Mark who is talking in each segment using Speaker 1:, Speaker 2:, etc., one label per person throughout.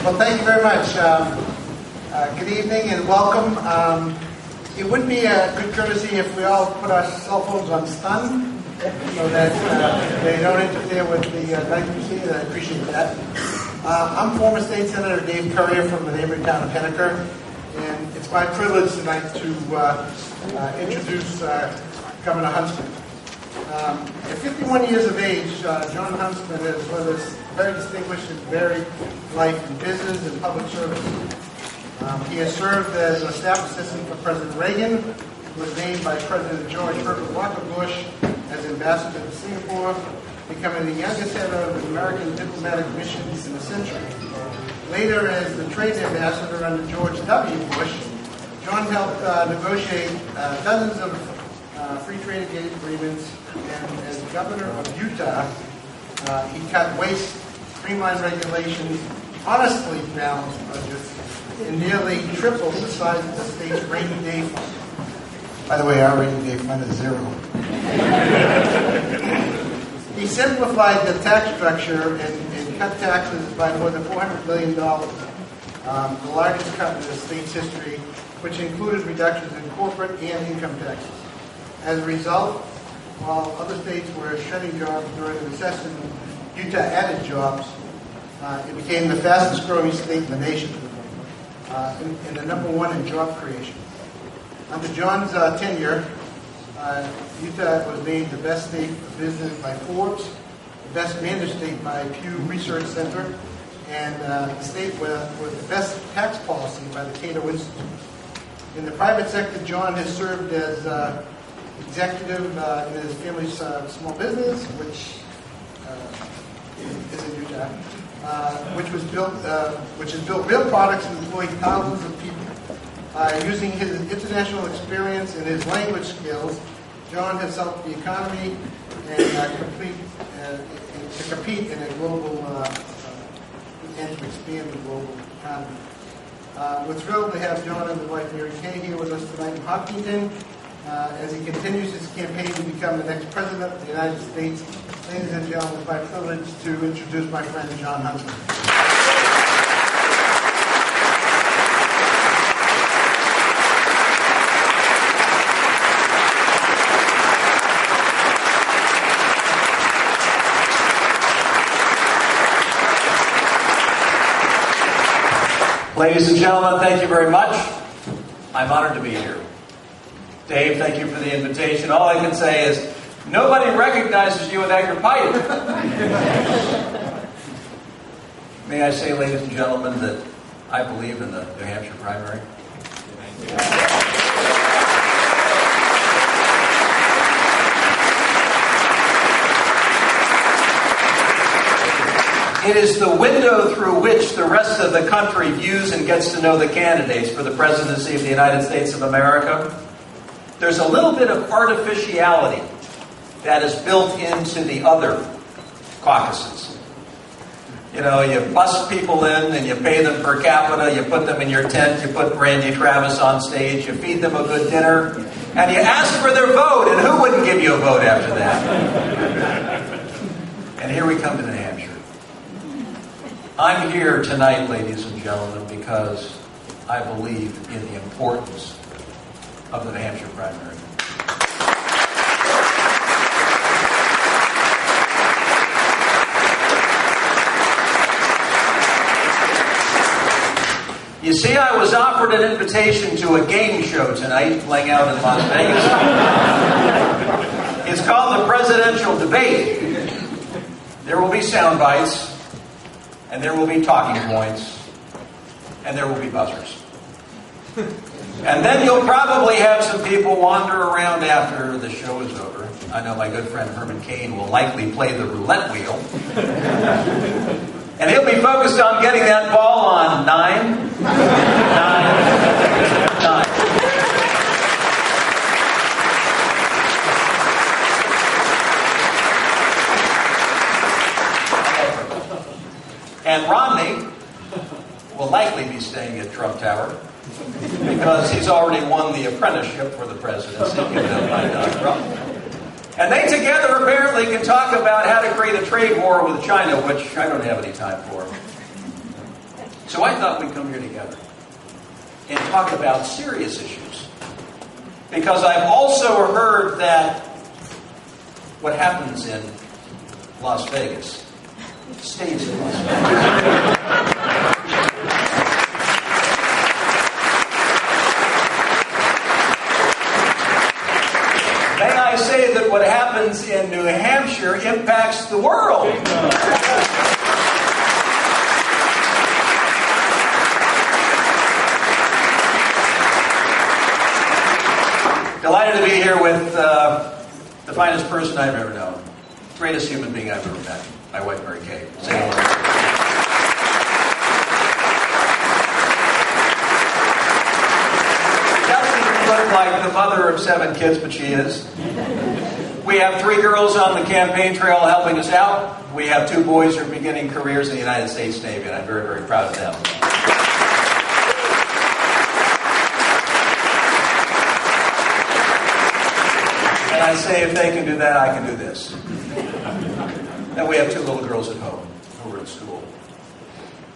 Speaker 1: Well, thank you very much. Good evening and welcome. It would be a good courtesy if we all put our cell phones on stun so that they don't interfere with the night proceedings. I appreciate that. I'm former State Senator Dave Currier from the neighboring town of Henniker, and it's my privilege tonight to introduce Governor Huntsman. At 51 years of age, John Huntsman has led a very distinguished and varied life in business and public service. He has served as a staff assistant for President Reagan, was named by President George Herbert Walker Bush as ambassador to Singapore, becoming the youngest head of American diplomatic missions in a century. Later, as the trade ambassador under George W. Bush, John helped negotiate dozens of free trade agreements, and as governor of Utah, he cut waste, streamlined regulations, honestly balanced budgets, and nearly tripled the size of the state's rainy day fund. By the way, our rainy day fund is zero. He simplified the tax structure and cut taxes by more than $400 million, the largest cut in the state's history, which included reductions in corporate and income taxes. As a result, while other states were shedding jobs during the recession, Utah added jobs. It became the fastest growing state in the nation, and the number one in job creation. Under John's tenure, Utah was named the best state for business by Forbes, the best managed state by Pew Research Center, and the state with the best tax policy by the Cato Institute. In the private sector, John has served as executive in his family's small business, which is in Utah, which has built real products and employed thousands of people. Using his international experience and his language skills, John has helped the economy and to compete in a global and to expand the global economy. We're thrilled to have John and his wife Mary Kay here with us tonight in Hopkinton as he continues his campaign to become the next president of the United States. Ladies and gentlemen, it's my privilege to introduce my friend John Huntsman.
Speaker 2: Ladies and gentlemen, thank you very much. I'm honored to be here. Dave, thank you for the invitation. All I can say is, nobody recognizes you without your pipe. May I say, ladies and gentlemen, that I believe in the New Hampshire primary? It is the window through which the rest of the country views and gets to know the candidates for the presidency of the United States of America. There's a little bit of artificiality that is built into the other caucuses. You know, you bust people in and you pay them per capita, you put them in your tent, you put Randy Travis on stage, you feed them a good dinner, and you ask for their vote, and who wouldn't give you a vote after that? And here we come to New Hampshire. I'm here tonight, ladies and gentlemen, because I believe in the importance of the New Hampshire primary. You see, I was offered an invitation to a game show tonight, playing out in Las Vegas. It's called the Presidential Debate. There will be sound bites, and there will be talking points, and there will be buzzers. And then you'll probably have some people wander around after the show is over. I know my good friend Herman Cain will likely play the roulette wheel. And he'll be focused on getting that ball on 9, 9, 9. And Romney will likely be staying at Trump Tower because he's already won the apprenticeship for the presidency given up by Donald Trump. And they together apparently can talk about how to create a trade war with China, which I don't have any time for. So I thought we'd come here together and talk about serious issues. Because I've also heard that what happens in Las Vegas stays in Las Vegas. May I say that what happens in New Hampshire impacts the world? Delighted to be here with the finest person I've ever known. Greatest human being I've ever met. My wife, Mary Kay. Say hello. She doesn't look like the mother of 7 kids, but she is. We have 3 girls on the campaign trail helping us out. We have 2 boys who are beginning careers in the United States Navy, and I'm very, very proud of them. And I say, if they can do that, I can do this. And we have 2 little girls at home who are in school.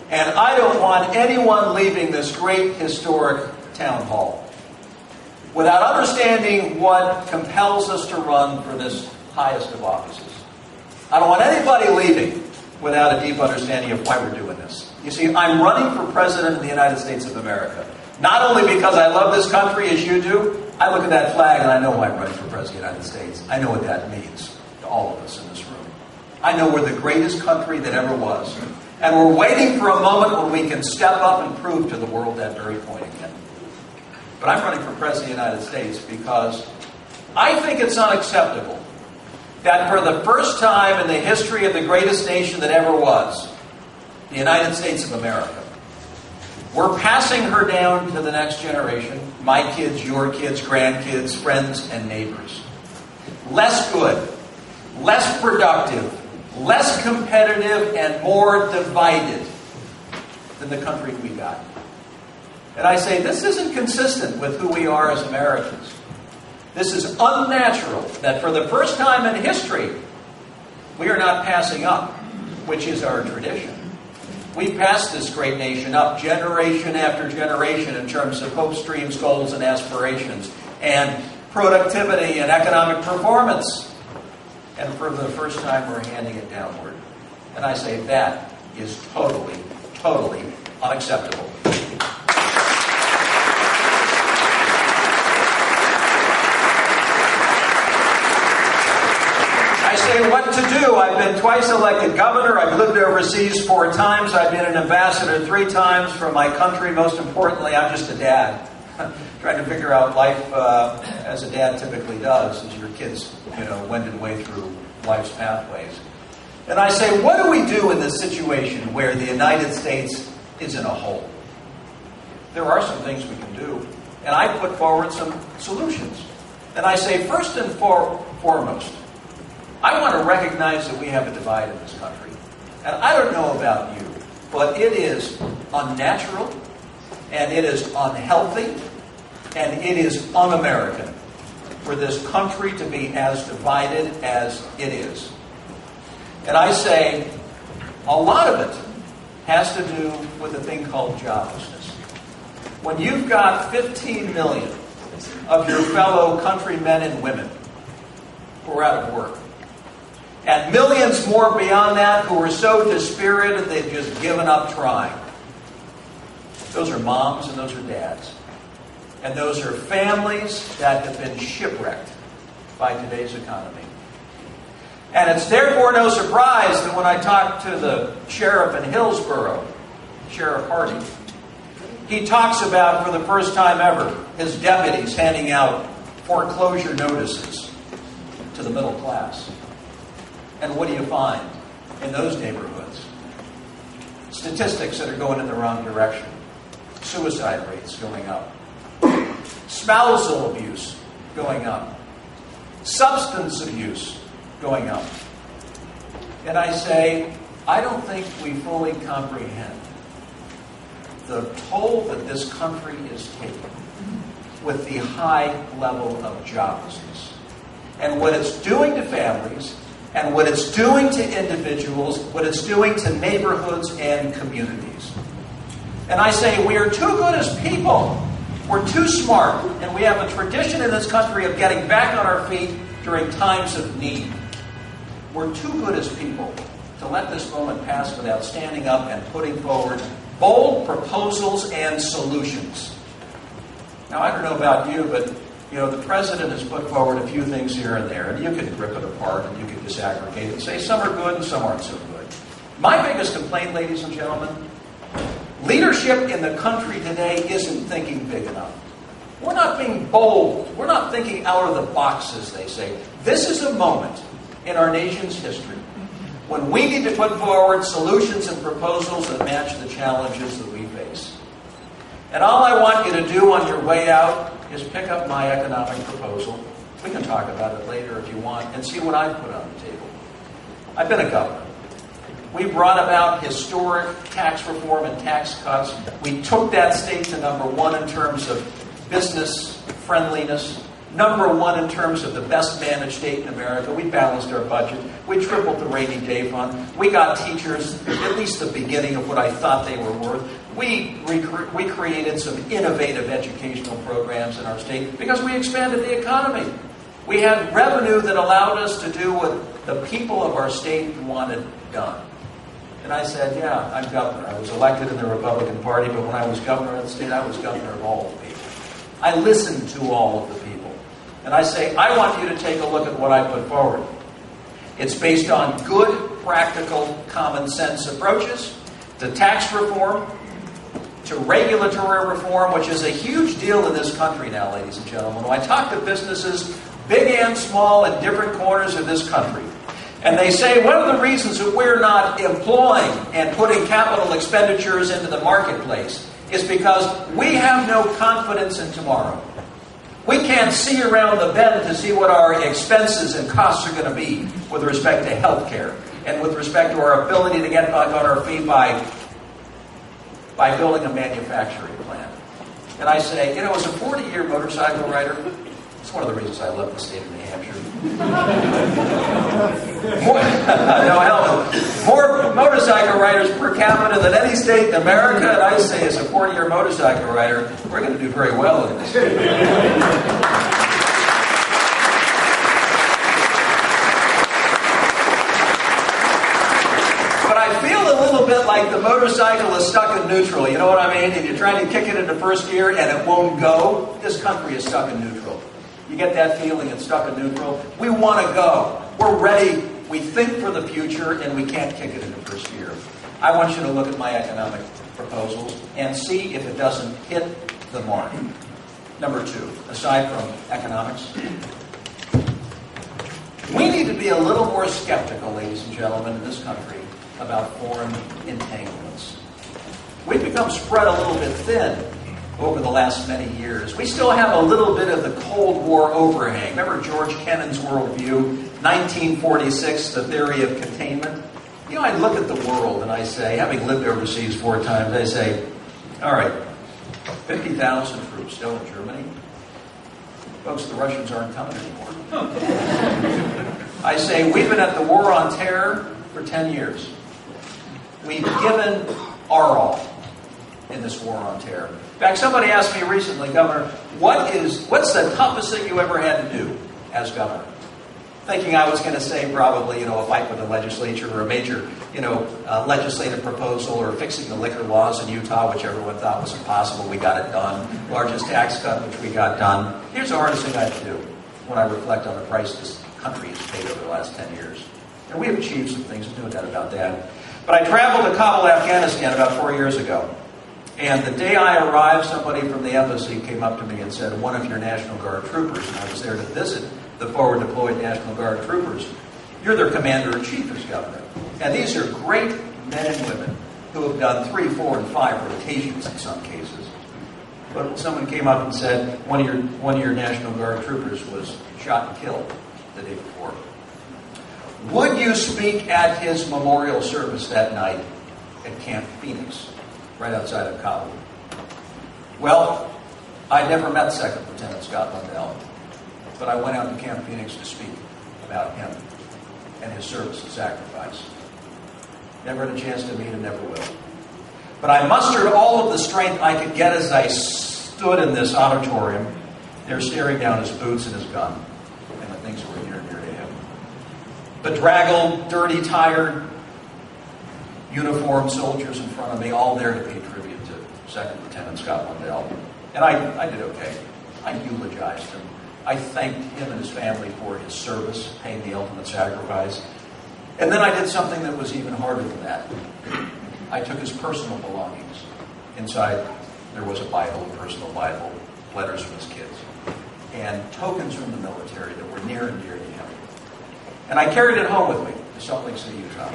Speaker 2: And I don't want anyone leaving this great historic town hall without understanding what compels us to run for this highest of offices. I don't want anybody leaving without a deep understanding of why we're doing this. You see, I'm running for President of the United States of America. Not only because I love this country as you do, I look at that flag and I know why I'm running for President of the United States. I know what that means to all of us in this room. I know we're the greatest country that ever was. And we're waiting for a moment when we can step up and prove to the world that very point again. But I'm running for President of the United States because I think it's unacceptable that for the first time in the history of the greatest nation that ever was, the United States of America, we're passing her down to the next generation, my kids, your kids, grandkids, friends, and neighbors. Less good, less productive, less competitive, and more divided than the country we got. And I say, this isn't consistent with who we are as Americans. This is unnatural that for the first time in history, we are not passing up, which is our tradition. We pass this great nation up generation after generation in terms of hopes, dreams, goals, and aspirations, and productivity and economic performance. And for the first time, we're handing it downward. And I say that is totally, totally unacceptable. I say what to do. I've been twice elected governor. I've lived overseas 4 times. I've been an ambassador 3 times for my country. Most importantly, I'm just a dad. Trying to figure out life as a dad typically does, as your kids, wend their way through life's pathways. And I say, what do we do in this situation where the United States is in a hole? There are some things we can do. And I put forward some solutions. And I say, first and foremost, I want to recognize that we have a divide in this country. And I don't know about you, but it is unnatural, and it is unhealthy, and it is un-American for this country to be as divided as it is. And I say, a lot of it has to do with a thing called joblessness. When you've got 15 million of your fellow countrymen and women who are out of work, and millions more beyond that who are so dispirited they've just given up trying. Those are moms and those are dads. And those are families that have been shipwrecked by today's economy. And it's therefore no surprise that when I talk to the sheriff in Hillsborough, Sheriff Hardy, he talks about, for the first time ever, his deputies handing out foreclosure notices to the middle class. And what do you find in those neighborhoods? Statistics that are going in the wrong direction. Suicide rates going up. Spousal abuse going up. Substance abuse going up. And I say, I don't think we fully comprehend the toll that this country is taking with the high level of joblessness. And what it's doing to families, and what it's doing to individuals, what it's doing to neighborhoods and communities. And I say, we are too good as people. We're too smart. And we have a tradition in this country of getting back on our feet during times of need. We're too good as people to let this moment pass without standing up and putting forward bold proposals and solutions. Now, I don't know about you, but the president has put forward a few things here and there, and you can rip it apart and you can disaggregate it and say some are good and some aren't so good. My biggest complaint, ladies and gentlemen, leadership in the country today isn't thinking big enough. We're not being bold. We're not thinking out of the box, as they say. This is a moment in our nation's history when we need to put forward solutions and proposals that match the challenges that we face. And all I want you to do on your way out is pick up my economic proposal. We can talk about it later if you want and see what I've put on the table. I've been a governor. We brought about historic tax reform and tax cuts. We took that state to number one in terms of business friendliness, number one in terms of the best managed state in America. We balanced our budget. We tripled the rainy day fund. We got teachers at least the beginning of what I thought they were worth. We created some innovative educational programs in our state because we expanded the economy. We had revenue that allowed us to do what the people of our state wanted done. And I said, yeah, I'm governor. I was elected in the Republican Party, but when I was governor of the state, I was governor of all the people. I listened to all of the people. And I say, I want you to take a look at what I put forward. It's based on good, practical, common sense approaches to tax reform, to regulatory reform, which is a huge deal in this country now, ladies and gentlemen. When I talk to businesses, big and small, in different corners of this country, and they say one of the reasons that we're not employing and putting capital expenditures into the marketplace is because we have no confidence in tomorrow. We can't see around the bend to see what our expenses and costs are going to be with respect to health care and with respect to our ability to get back on our feet by building a manufacturing plant. And I say, as a 40-year motorcycle rider, it's one of the reasons I love the state of New Hampshire. More motorcycle riders per capita than any state in America, and I say as a 40-year motorcycle rider, we're going to do very well in this state. But I feel a little bit like the motorcycle is stuck in neutral, you know what I mean? And you're trying to kick it into first gear and it won't go. This country is stuck in neutral. You get that feeling it's stuck in neutral? We want to go. We're ready. We think for the future, and we can't kick it into first gear. I want you to look at my economic proposals and see if it doesn't hit the mark. Number two, aside from economics, we need to be a little more skeptical, ladies and gentlemen, in this country about foreign entanglements. We've become spread a little bit thin over the last many years. We still have a little bit of the Cold War overhang. Remember George Kennan's worldview, 1946, the theory of containment? I look at the world and I say, having lived overseas 4 times, I say, all right, 50,000 troops still in Germany. Folks, the Russians aren't coming anymore. I say, we've been at the war on terror for 10 years. We've given our all in this war on terror. In fact, somebody asked me recently, Governor, what's the toughest thing you ever had to do as governor? Thinking I was going to say probably, a fight with the legislature or a major, legislative proposal or fixing the liquor laws in Utah, which everyone thought was impossible. We got it done. Largest tax cut, which we got done. Here's the hardest thing I have to do when I reflect on the price this country has paid over the last 10 years. And we have achieved some things, no doubt about that. But I traveled to Kabul, Afghanistan about 4 years ago. And the day I arrived, somebody from the embassy came up to me and said, one of your National Guard troopers, and I was there to visit the forward deployed National Guard troopers, you're their commander-in-chief as governor. And these are great men and women who have done 3, 4, and 5 rotations in some cases. But someone came up and said, one of your National Guard troopers was shot and killed the day before. Would you speak at his memorial service that night at Camp Phoenix, right outside of Kabul? Well, I never met Second Lieutenant Scott Lundell, but I went out to Camp Phoenix to speak about him and his service and sacrifice. Never had a chance to meet him, never will. But I mustered all of the strength I could get as I stood in this auditorium, there staring down his boots and his gun, and the things that were near and dear to him. Bedraggled, dirty, tired, uniformed soldiers in front of me, all there to pay tribute to Second Lieutenant Scott Lundell. And I did okay. I eulogized him. I thanked him and his family for his service, paying the ultimate sacrifice. And then I did something that was even harder than that. I took his personal belongings. Inside, there was a Bible, a personal Bible, letters from his kids, and tokens from the military that were near and dear to him. And I carried it home with me to Salt Lake City, Utah.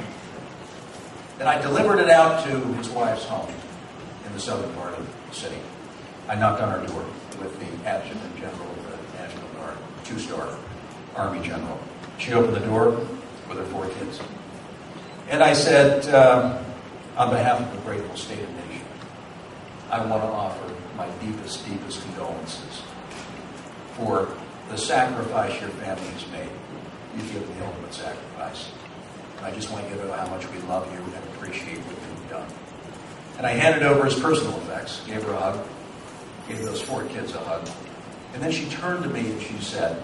Speaker 2: And I delivered it out to his wife's home in the southern part of the city. I knocked on her door with the Adjutant General of the National Guard, 2-star Army General. She opened the door with her 4 kids. And I said, on behalf of the grateful state and nation, I want to offer my deepest, deepest condolences for the sacrifice your family has made. You've given the ultimate sacrifice. And I just want you to know how much we love you and appreciate what you've done. And I handed over his personal effects, gave her a hug, gave those 4 kids a hug. And then she turned to me and she said,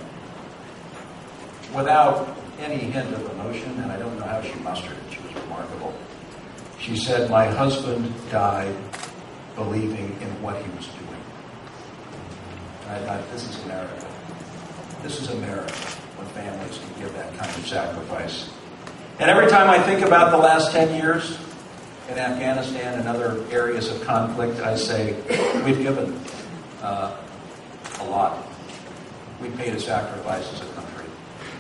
Speaker 2: without any hint of emotion, and I don't know how she mustered it, she was remarkable. She said, my husband died believing in what he was doing. And I thought, this is America. This is America, when families can give that kind of sacrifice. And every time I think about the last 10 years in Afghanistan and other areas of conflict, I say, we've given a lot. We've paid a sacrifice as a country.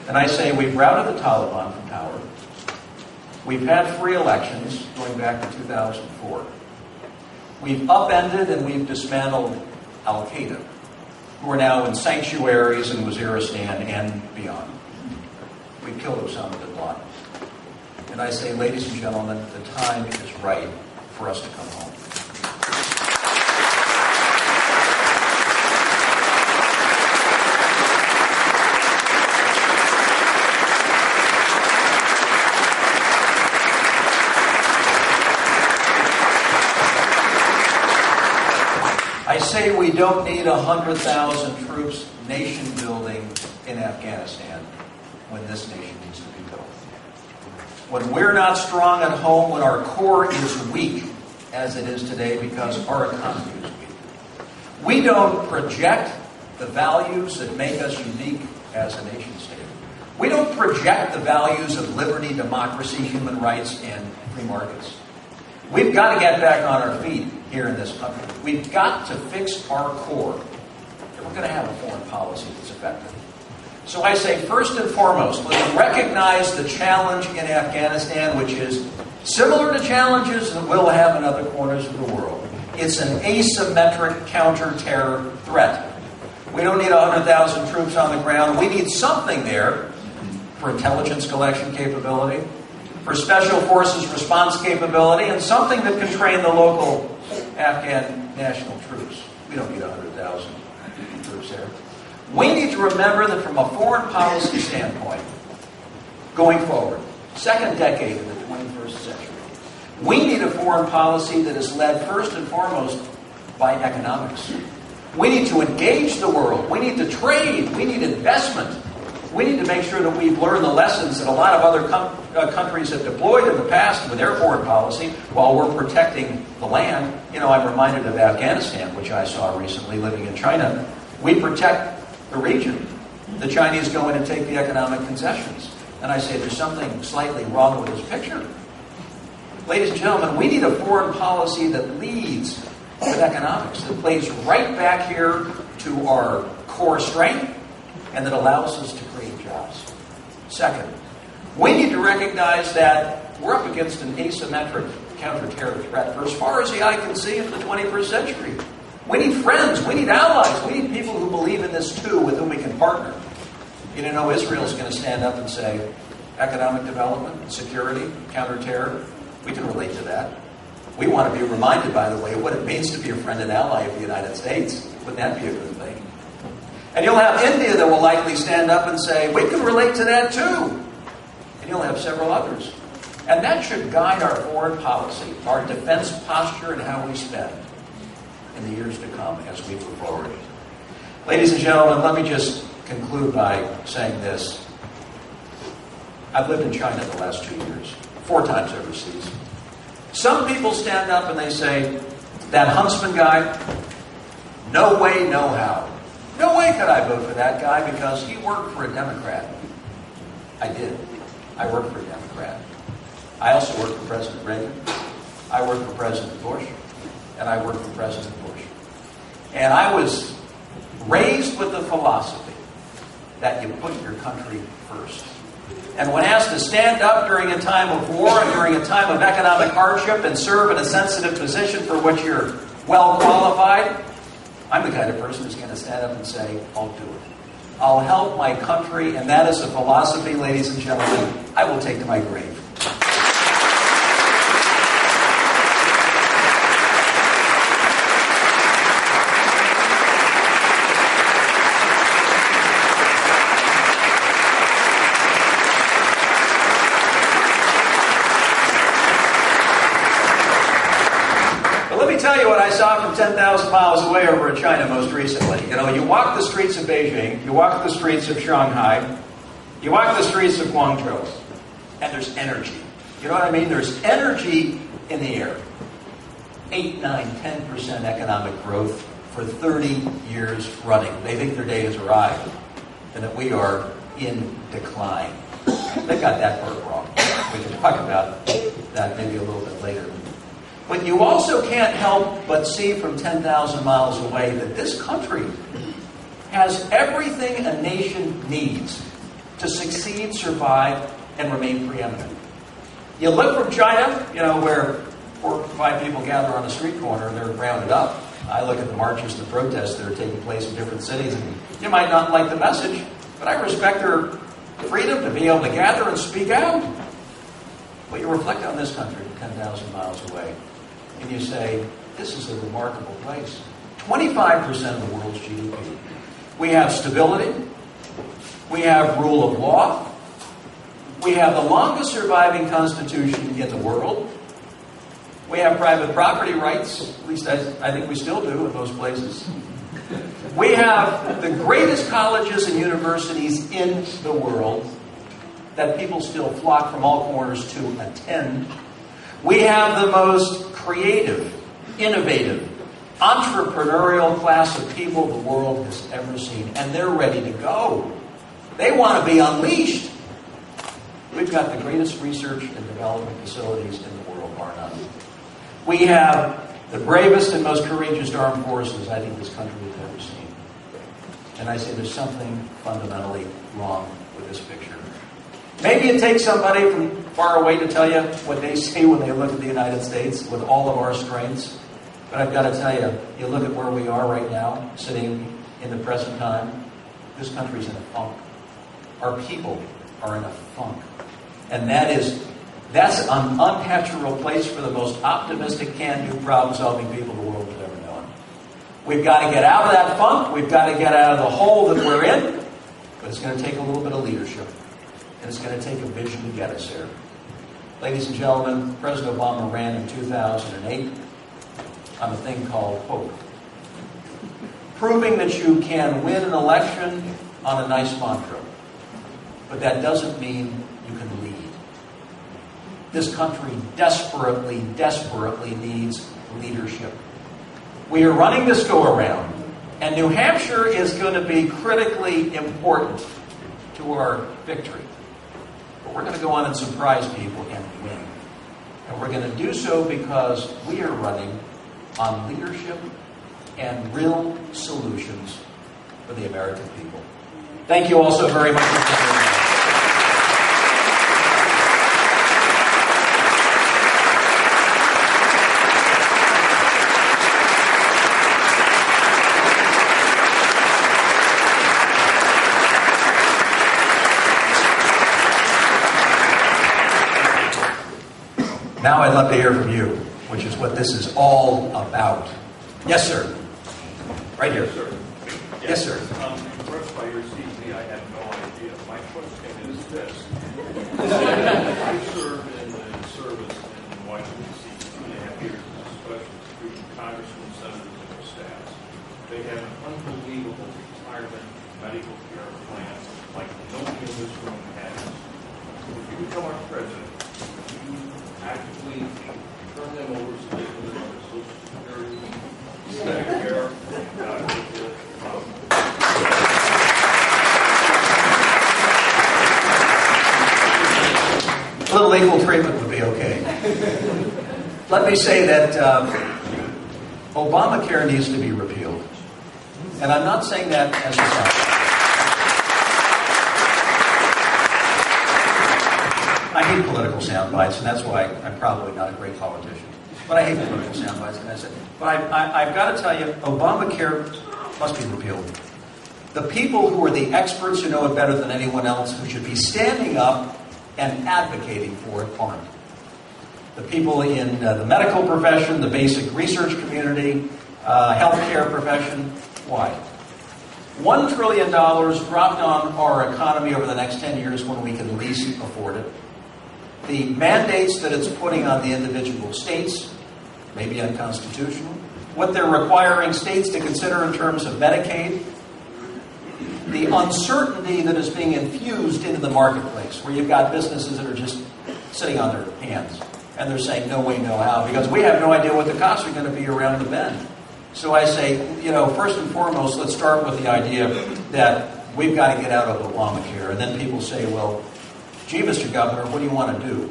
Speaker 2: And I say, we've routed the Taliban from power. We've had free elections going back to 2004. We've upended and we've dismantled Al-Qaeda, who are now in sanctuaries in Waziristan and beyond. We killed Osama bin Laden. And I say, ladies and gentlemen, the time is right for us to come home. I say we don't need 100,000 troops nation building in Afghanistan when this nation needs to be built. When we're not strong at home, when our core is weak, as it is today because our economy is weak. We don't project the values that make us unique as a nation state. We don't project the values of liberty, democracy, human rights, and free markets. We've got to get back on our feet here in this country. We've got to fix our core if we're going to have a foreign policy that's effective. So I say, first and foremost, let's recognize the challenge in Afghanistan, which is similar to challenges that we'll have in other corners of the world. It's an asymmetric counter-terror threat. We don't need 100,000 troops on the ground. We need something there for intelligence collection capability, for special forces response capability, and something that can train the local Afghan national troops. We don't need 100,000 troops there. We need to remember that from a foreign policy standpoint, going forward, second decade of the 21st century, we need a foreign policy that is led first and foremost by economics. We need to engage the world. We need to trade. We need investment. We need to make sure that we've learned the lessons that a lot of other countries have deployed in the past with their foreign policy while we're protecting the land. You know, I'm reminded of Afghanistan, which I saw recently living in China. We protect the region. The Chinese go in and take the economic concessions. And I say there's something slightly wrong with this picture. Ladies and gentlemen, we need a foreign policy that leads with economics, that plays right back here to our core strength and that allows us to create jobs. Second, we need to recognize that we're up against an asymmetric counter-terror threat for as far as the eye can see in the 21st century. We need friends, we need allies, we need people who believe in this too, with whom we can partner. You know, Israel's going to stand up and say, economic development, security, counter-terror, we can relate to that. We want to be reminded, by the way, of what it means to be a friend and ally of the United States. Wouldn't that be a good thing? And you'll have India that will likely stand up and say, we can relate to that too. And you'll have several others. And that should guide our foreign policy, our defense posture, and how we spend in the years to come as we move forward. Ladies and gentlemen, let me just conclude by saying this. I've lived in China the last 2 years, 4 times overseas. Some people stand up and they say, that Huntsman guy, no way, no how. No way could I vote for that guy because he worked for a Democrat. I did. I worked for a Democrat. I also worked for President Reagan. I worked for President Bush. And I worked for President Bush. And I was raised with the philosophy that you put your country first. And when asked to stand up during a time of war and during a time of economic hardship and serve in a sensitive position for which you're well qualified, I'm the kind of person who's going to stand up and say, I'll do it. I'll help my country, and that is a philosophy, ladies and gentlemen, I will take to my grave. Tell you what I saw from 10,000 miles away over in China most recently. You know, you walk the streets of Beijing, you walk the streets of Shanghai, you walk the streets of Guangzhou, and there's energy. You know what I mean? There's energy in the air. 8, 9, 10% economic growth for 30 years running. They think their day has arrived and that we are in decline. They got that part wrong. We can talk about that maybe a little bit later. But you also can't help but see from 10,000 miles away that this country has everything a nation needs to succeed, survive, and remain preeminent. You look from China, you know, where 4 or 5 people gather on a street corner and they're rounded up. I look at the marches and the protests that are taking place in different cities, and you might not like the message, but I respect their freedom to be able to gather and speak out. But you reflect on this country 10,000 miles away, and you say, this is a remarkable place. 25% of the world's GDP. We have stability. We have rule of law. We have the longest surviving constitution in the world. We have private property rights. At least I think we still do in most places. We have the greatest colleges and universities in the world that people still flock from all corners to attend. We have the most creative, innovative, entrepreneurial class of people the world has ever seen. And they're ready to go. They want to be unleashed. We've got the greatest research and development facilities in the world, bar none. We have the bravest and most courageous armed forces I think this country has ever seen. And I say there's something fundamentally wrong with this picture. Maybe it takes somebody from far away to tell you what they see when they look at the United States with all of our strengths. But I've got to tell you, you look at where we are right now, sitting in the present time, this country's in a funk. Our people are in a funk. And that's an unnatural place for the most optimistic, can-do, problem-solving people the world has ever known. We've got to get out of that funk. We've got to get out of the hole that we're in. But it's going to take a little bit of leadership. And it's going to take a vision to get us there. Ladies and gentlemen, President Obama ran in 2008 on a thing called hope. Proving that you can win an election on a nice mantra. But that doesn't mean you can lead. This country desperately, desperately needs leadership. We are running this go-around, and New Hampshire is going to be critically important to our victory. But we're going to go on and surprise people and win. And we're going to do so because we are running on leadership and real solutions for the American people. Thank you all so very much for coming. Now I'd love to hear from you, which is what this is all about. Yes, sir. Right here. Yes, sir.
Speaker 3: Impressed by your CV, I had no idea. My question is this. I served in the country, congressmen, senators, and their staffs. They have an unbelievable retirement medical care plan like nobody in this room has. If you become our president, you actively turn them over so they can live on their Social Security, Medicare,
Speaker 2: a little equal treatment would be okay. Let me say that Obamacare needs to be repealed. And I'm not saying that as a side. I hate political sound bites, and that's why I'm probably not a great politician. But I hate political sound bites, and I said, but I've got to tell you, Obamacare must be repealed. The people who are the experts who know it better than anyone else, who should be standing up and advocating for it, aren't. The people in the medical profession, the basic research community, healthcare profession, why? $1 trillion dropped on our economy over the next 10 years when we can least afford it. The mandates that it's putting on the individual states may be unconstitutional. What they're requiring states to consider in terms of Medicaid. The uncertainty that is being infused into the marketplace, where you've got businesses that are just sitting on their hands. And they're saying, no way, no how, because we have no idea what the costs are going to be around the bend. So I say, first and foremost, let's start with the idea that we've got to get out of Obamacare. And then people say, well, gee, Mr. Governor, what do you want to do?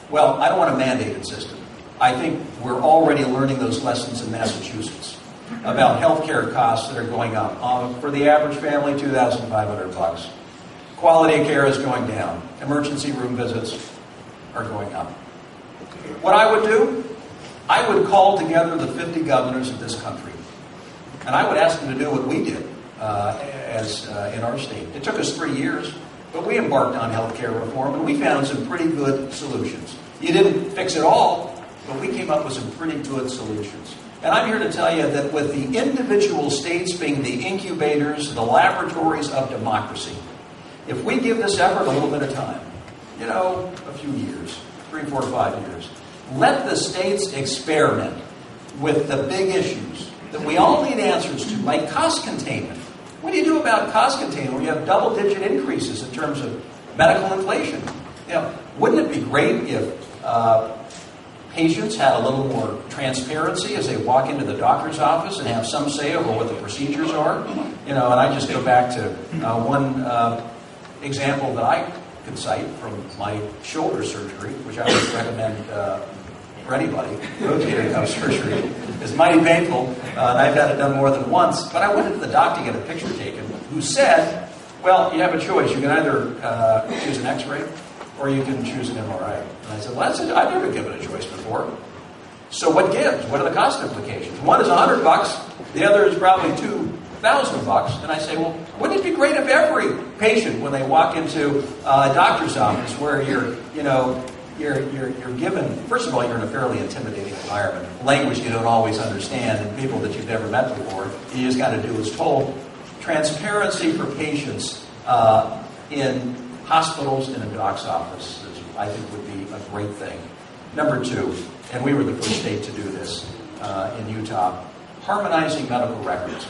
Speaker 2: Well, I don't want a mandated system. I think we're already learning those lessons in Massachusetts about health care costs that are going up. For the average family, $2,500. Quality of care is going down. Emergency room visits are going up. What I would do, I would call together the 50 governors of this country. And I would ask them to do what we did in our state. It took us 3 years, but we embarked on health care reform, and we found some pretty good solutions. You didn't fix it all, but we came up with some pretty good solutions. And I'm here to tell you that with the individual states being the incubators, the laboratories of democracy, if we give this effort a little bit of time, a few years, 3, 4, 5 years, let the states experiment with the big issues that we all need answers to, like cost containment. What do you do about cost containment when you have double-digit increases in terms of medical inflation? Wouldn't it be great if patients had a little more transparency as they walk into the doctor's office and have some say over what the procedures are? And I just go back to one example that I could cite from my shoulder surgery, which I would recommend for anybody. Rotator cuff surgery is mighty painful, and I've had it done more than once. But I went into the doctor to get a picture taken, who said, well, you have a choice. You can either choose an x-ray or you can choose an MRI. And I said, well, I've never given a choice before. So what gives? What are the cost implications? One is $100, the other is probably $2,000. And I say, well, wouldn't it be great if every patient, when they walk into a doctor's office where you're given, first of all, you're in a fairly intimidating environment. Language you don't always understand, and people that you've never met before, you just got to do as told. Transparency for patients in hospitals and a doc's office, I think, would be a great thing. Number 2, and we were the first state to do this in Utah, harmonizing medical records.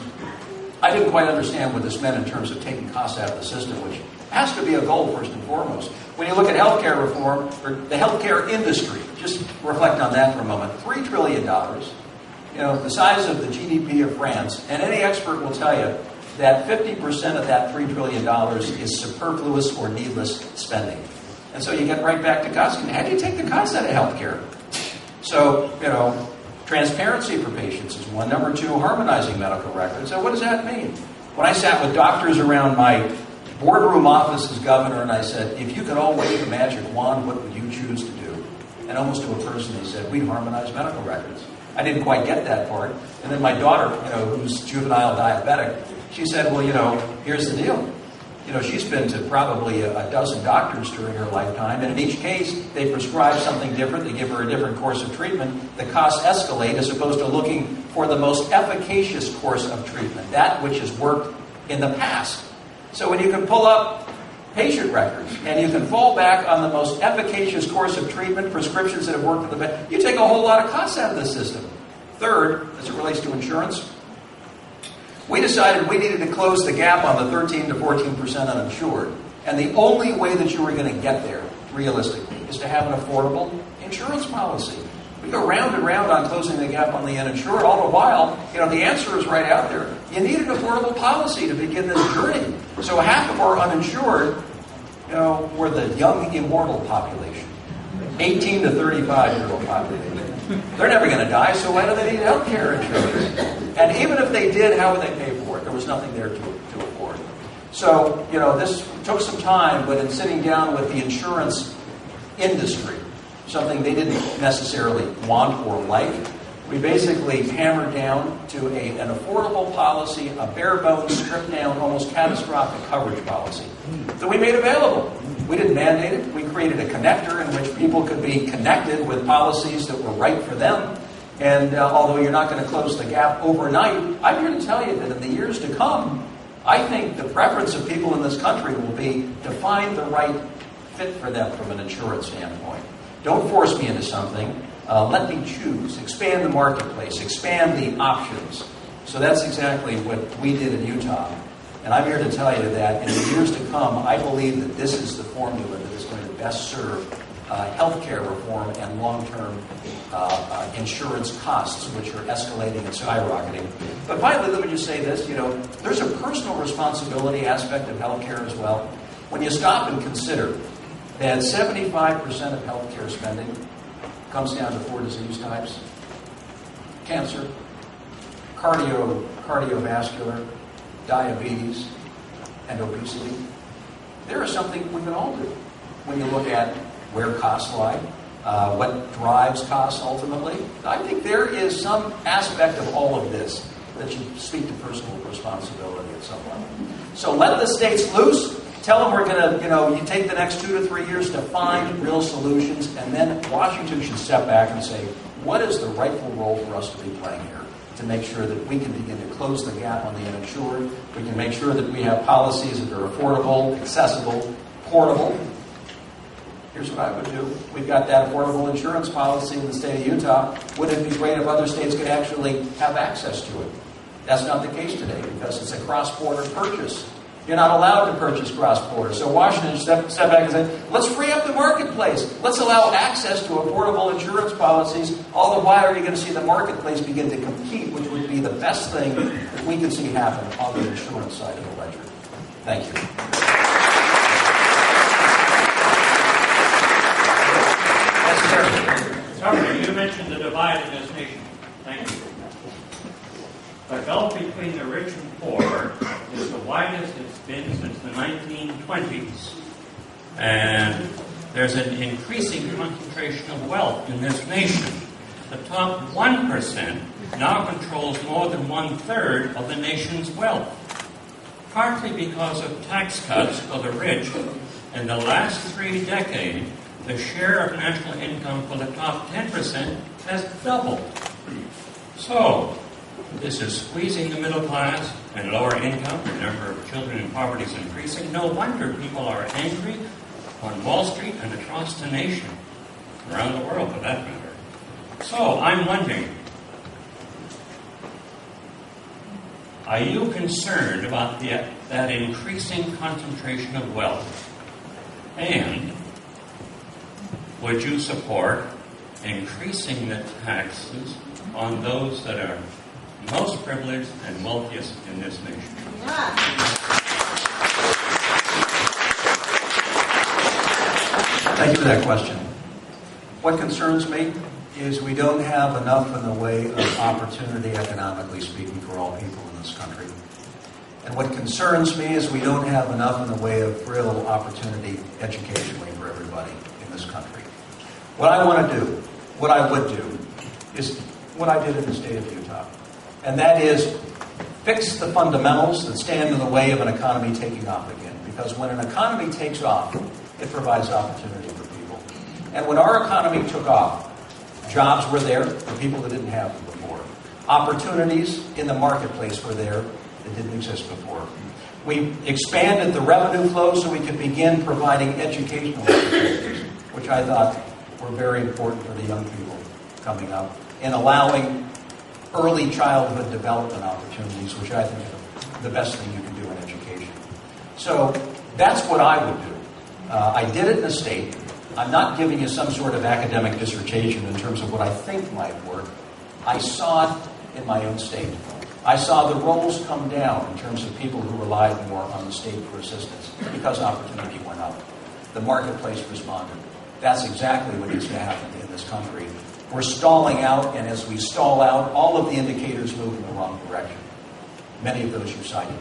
Speaker 2: I didn't quite understand what this meant in terms of taking costs out of the system, which has to be a goal first and foremost. When you look at healthcare reform, or the healthcare industry, just reflect on that for a moment. $3 trillion, the size of the GDP of France, and any expert will tell you that 50% of that $3 trillion is superfluous or needless spending. And so you get right back to cost. How do you take the cost out of healthcare? So, transparency for patients is one. Number 2, harmonizing medical records. So what does that mean? When I sat with doctors around my boardroom office as governor, and I said, if you could all wave a magic wand, what would you choose to do? And almost to a person, they said, we'd harmonize medical records. I didn't quite get that part. And then my daughter, who's juvenile diabetic, she said, well, here's the deal. She's been to probably a dozen doctors during her lifetime, and in each case, they prescribe something different. They give her a different course of treatment. The costs escalate as opposed to looking for the most efficacious course of treatment, that which has worked in the past. So when you can pull up patient records and you can fall back on the most efficacious course of treatment, prescriptions that have worked for the best, you take a whole lot of costs out of the system. Third, as it relates to insurance, we decided we needed to close the gap on the 13 to 14% uninsured. And the only way that you were going to get there, realistically, is to have an affordable insurance policy. We go round and round on closing the gap on the uninsured. All the while, the answer is right out there. You need an affordable policy to begin this journey. So half of our uninsured, we're the young immortal population. 18 to 35-year-old population. They're never going to die, so why do they need health care insurance? And even if they did, how would they pay for it? There was nothing there to afford. So, this took some time, but in sitting down with the insurance industry, something they didn't necessarily want or like, we basically hammered down to an affordable policy, a bare-bones, stripped-down, almost catastrophic coverage policy that we made available. We didn't mandate it. We created a connector in which people could be connected with policies that were right for them. And although you're not going to close the gap overnight, I'm here to tell you that in the years to come, I think the preference of people in this country will be to find the right fit for them from an insurance standpoint. Don't force me into something. Let me choose. Expand the marketplace. Expand the options. So that's exactly what we did in Utah. And I'm here to tell you that in the years to come, I believe that this is the formula that is going to best serve healthcare reform and long-term insurance costs, which are escalating and skyrocketing. But finally, let me just say this, there's a personal responsibility aspect of healthcare as well. When you stop and consider that 75% of healthcare spending comes down to 4 disease types: cancer, cardiovascular, diabetes, and obesity. There is something we can all do when you look at where costs lie, what drives costs ultimately. I think there is some aspect of all of this that should speak to personal responsibility at some level. So let the states loose. Tell them we're going to, you take the next 2 to 3 years to find real solutions, and then Washington should step back and say, what is the rightful role for us to be playing here to make sure that we can begin to close the gap on the uninsured, we can make sure that we have policies that are affordable, accessible, portable. Here's what I would do. We've got that affordable insurance policy in the state of Utah. Wouldn't it be great if other states could actually have access to it? That's not the case today because it's a cross-border purchase. You're not allowed to purchase cross-border. So Washington step back and say, let's free up the marketplace. Let's allow access to affordable insurance policies. All the while, you're going to see the marketplace begin to compete, which would be the best thing that we can see happen on the insurance side of the ledger. Thank you.
Speaker 4: Governor, you mentioned the divide in this nation. Thank you. The gulf between the rich and poor is the widest it's been since the 1920s. And there's an increasing concentration of wealth in this nation. The top 1% now controls more than 1/3 of the nation's wealth, partly because of tax cuts for the rich. In the last 3 decades, the share of national income for the top 10% has doubled. So, this is squeezing the middle class and lower income. The number of children in poverty is increasing. No wonder people are angry on Wall Street and across the nation, around the world for that matter. So, I'm wondering, are you concerned about that increasing concentration of wealth? And would you support increasing the taxes on those that are most privileged and wealthiest in this nation?
Speaker 2: Thank you for that question. What concerns me is we don't have enough in the way of opportunity, economically speaking, for all people in this country. And what concerns me is we don't have enough in the way of real opportunity educationally for everybody in this country. What I want to do, what I would do, is what I did in the state of Utah. And that is fix the fundamentals that stand in the way of an economy taking off again. Because when an economy takes off, it provides opportunity for people. And when our economy took off, jobs were there for people that didn't have them before. Opportunities in the marketplace were there that didn't exist before. We expanded the revenue flow so we could begin providing educational opportunities, which I thought were very important for the young people coming up, and allowing early childhood development opportunities, which I think are the best thing you can do in education. So that's what I would do. I did it in the state. I'm not giving you some sort of academic dissertation in terms of what I think might work. I saw it in my own state. I saw the roles come down in terms of people who relied more on the state for assistance because opportunity went up. The marketplace responded. That's exactly what needs to happen in this country. We're stalling out, and as we stall out, all of the indicators move in the wrong direction. Many of those you cited.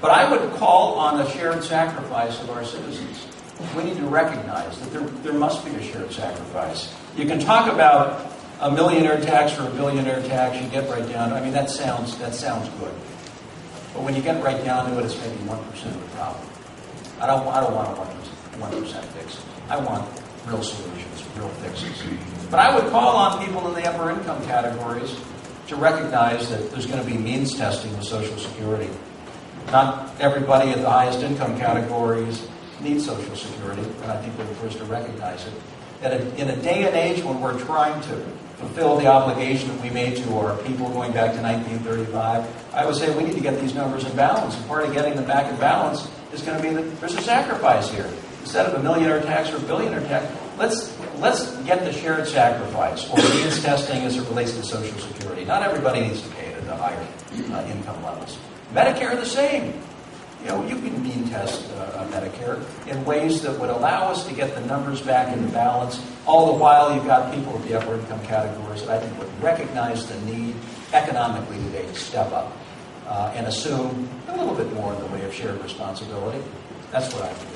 Speaker 2: But I would call on a shared sacrifice of our citizens. We need to recognize that there must be a shared sacrifice. You can talk about a millionaire tax or a billionaire tax, you get right down to, that sounds good. But when you get right down to it, it's maybe 1% of the problem. I don't want a 1% fix. I want real solutions, real fixes. But I would call on people in the upper income categories to recognize that there's going to be means testing with Social Security. Not everybody at the highest income categories needs Social Security, and I think we're the first to recognize it. That in a day and age when we're trying to fulfill the obligation that we made to our people going back to 1935, I would say we need to get these numbers in balance. And part of getting them back in balance is going to be that there's a sacrifice here. Instead of a millionaire tax or a billionaire tax, let's get the shared sacrifice or means testing as it relates to Social Security. Not everybody needs to pay it at the higher income levels. Medicare the same. You can mean test Medicare in ways that would allow us to get the numbers back into balance. All the while, you've got people at the upper income categories that I think would recognize the need economically today to step up and assume a little bit more in the way of shared responsibility. That's what I would do.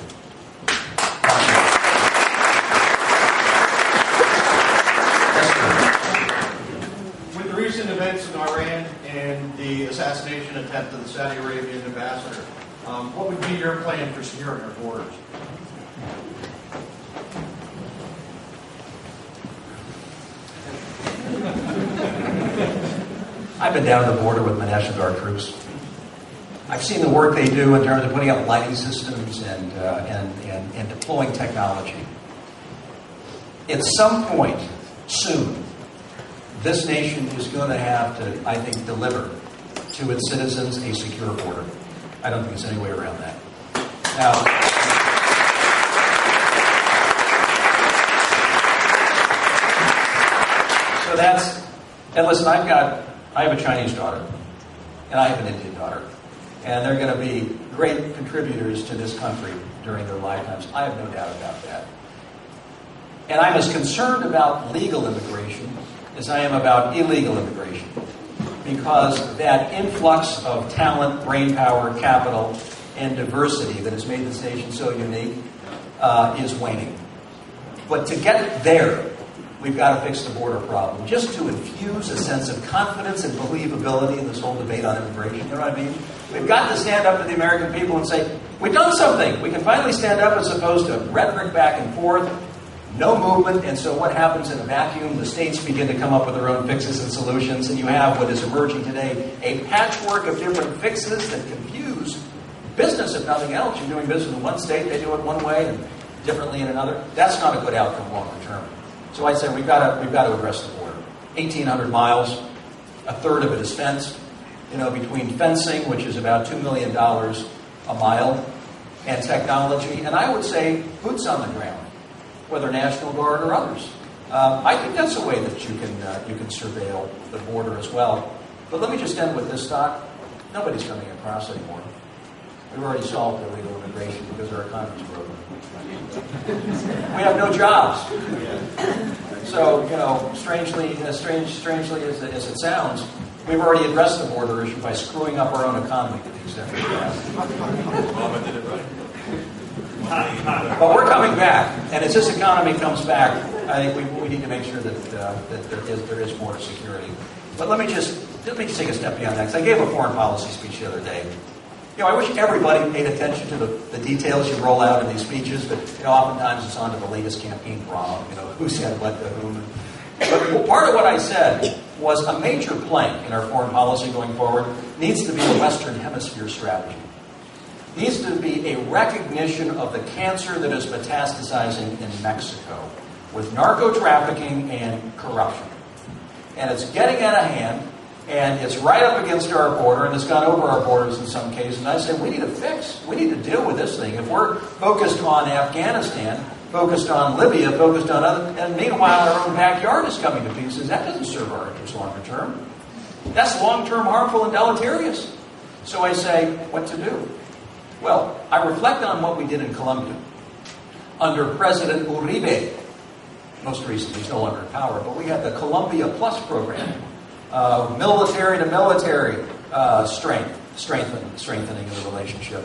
Speaker 3: With the recent events in Iran and the assassination attempt of the Saudi Arabian ambassador, what would be your plan for securing our borders?
Speaker 2: I've been down to the border with my National Guard troops. I've seen the work they do in terms of putting up lighting systems and deploying technology. At some point soon, this nation is going to have to, I think, deliver to its citizens a secure border. I don't think there's any way around that. Now, so that's, and listen, I have a Chinese daughter, and I have an Indian daughter, and they're going to be great contributors to this country during their lifetimes. I have no doubt about that. And I'm as concerned about legal immigration as I am about illegal immigration, because that influx of talent, brain power, capital, and diversity that has made this nation so unique is waning. But to get there, we've got to fix the border problem, just to infuse a sense of confidence and believability in this whole debate on immigration. You know what I mean? We've got to stand up to the American people and say, we've done something. We can finally stand up as opposed to rhetoric back and forth, no movement, and so what happens in a vacuum? The states begin to come up with their own fixes and solutions, and you have what is emerging today, a patchwork of different fixes that confuse business, if nothing else. You're doing business in one state, they do it one way, and differently in another. That's not a good outcome longer term. So I say we've got to address the border. 1,800 miles, a third of it is fenced. Between fencing, which is about $2 million a mile, and technology, and I would say boots on the ground, whether National Guard or others. I think that's a way that you can surveil the border as well. But let me just end with this thought. Nobody's coming across anymore. We've already solved illegal immigration because our economy's broken. We have no jobs. So, strangely as it sounds, we've already addressed the border issue by screwing up our own economy to the extent we have.
Speaker 3: Obama did it right.
Speaker 2: But we're coming back, and as this economy comes back, I think we need to make sure that there is more security. But let me just take a step beyond that, because I gave a foreign policy speech the other day. I wish everybody paid attention to the details you roll out in these speeches, but oftentimes it's on to the latest campaign drama, who said what to whom. But part of what I said was a major plank in our foreign policy going forward needs to be a Western Hemisphere strategy. Needs to be a recognition of the cancer that is metastasizing in Mexico with narco trafficking and corruption. And it's getting out of hand, And it's right up against our border, and it's gone over our borders in some cases. And I say, we need a fix. We need to deal with this thing. If we're focused on Afghanistan, focused on Libya, focused on other, and meanwhile our own backyard is coming to pieces, that doesn't serve our interests longer term. That's long-term harmful and deleterious. So I say, what to do? Well, I reflect on what we did in Colombia under President Uribe. Most recently, he's no longer in power, but we had the Colombia Plus program. Military to military strengthening of the relationship.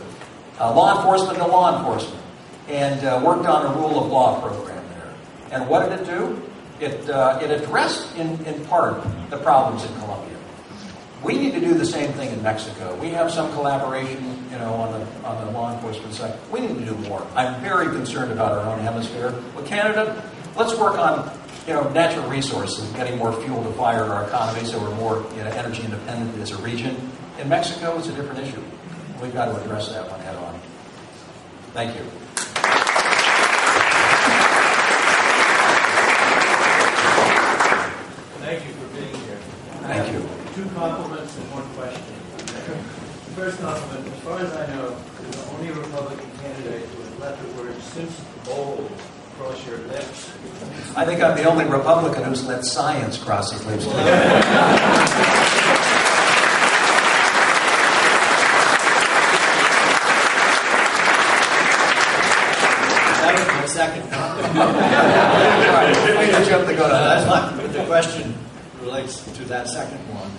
Speaker 2: Law enforcement to law enforcement. And worked on a rule of law program there. And what did it do? It addressed, in part, the problems in Colombia. We need to do the same thing in Mexico. We have some collaboration, on the law enforcement side. We need to do more. I'm very concerned about our own hemisphere. With Canada, let's work on natural resources, getting more fuel to fire our economy so we're more energy independent as a region. In Mexico, it's a different issue. We've got to address that one head on. Thank you.
Speaker 5: Thank you for being here.
Speaker 2: Thank you.
Speaker 5: Two compliments and one question. The first compliment, as far as I know, you're the only Republican candidate who has let the word "since bold" cross your lips.
Speaker 2: I think I'm the only Republican who's let science cross his lips.
Speaker 5: That was my second compliment.
Speaker 2: I jumped the gun on that.
Speaker 5: But the question relates to that second one.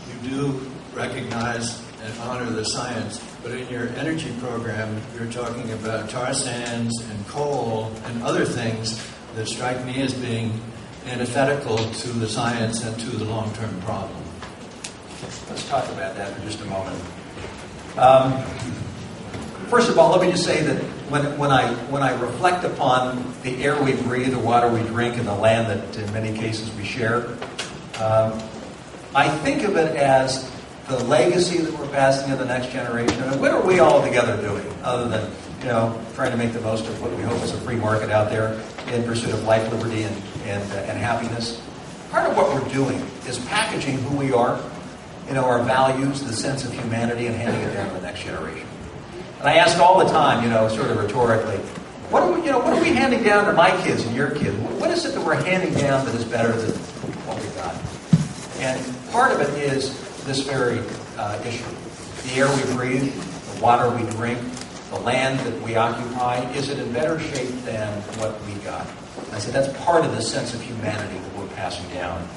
Speaker 5: You do recognize and honor the science, but in your energy program, you're talking about tar sands and coal and other things that strike me as being antithetical to the science and to the long-term problem.
Speaker 2: Let's talk about that for just a moment. First of all, let me just say that when I reflect upon the air we breathe, the water we drink, and the land that in many cases we share, I think of it as the legacy that we're passing to the next generation. And what are we all together doing other than trying to make the most of what we hope is a free market out there in pursuit of life, liberty, and happiness? Part of what we're doing is packaging who we are, our values, the sense of humanity, and handing it down to the next generation. And I ask all the time, sort of rhetorically, what are we handing down to my kids and your kids? What is it that we're handing down that is better than what we got? And part of it is this very issue. The air we breathe, the water we drink, the land that we occupy, is it in better shape than what we got? I say that's part of the sense of humanity that we're passing down.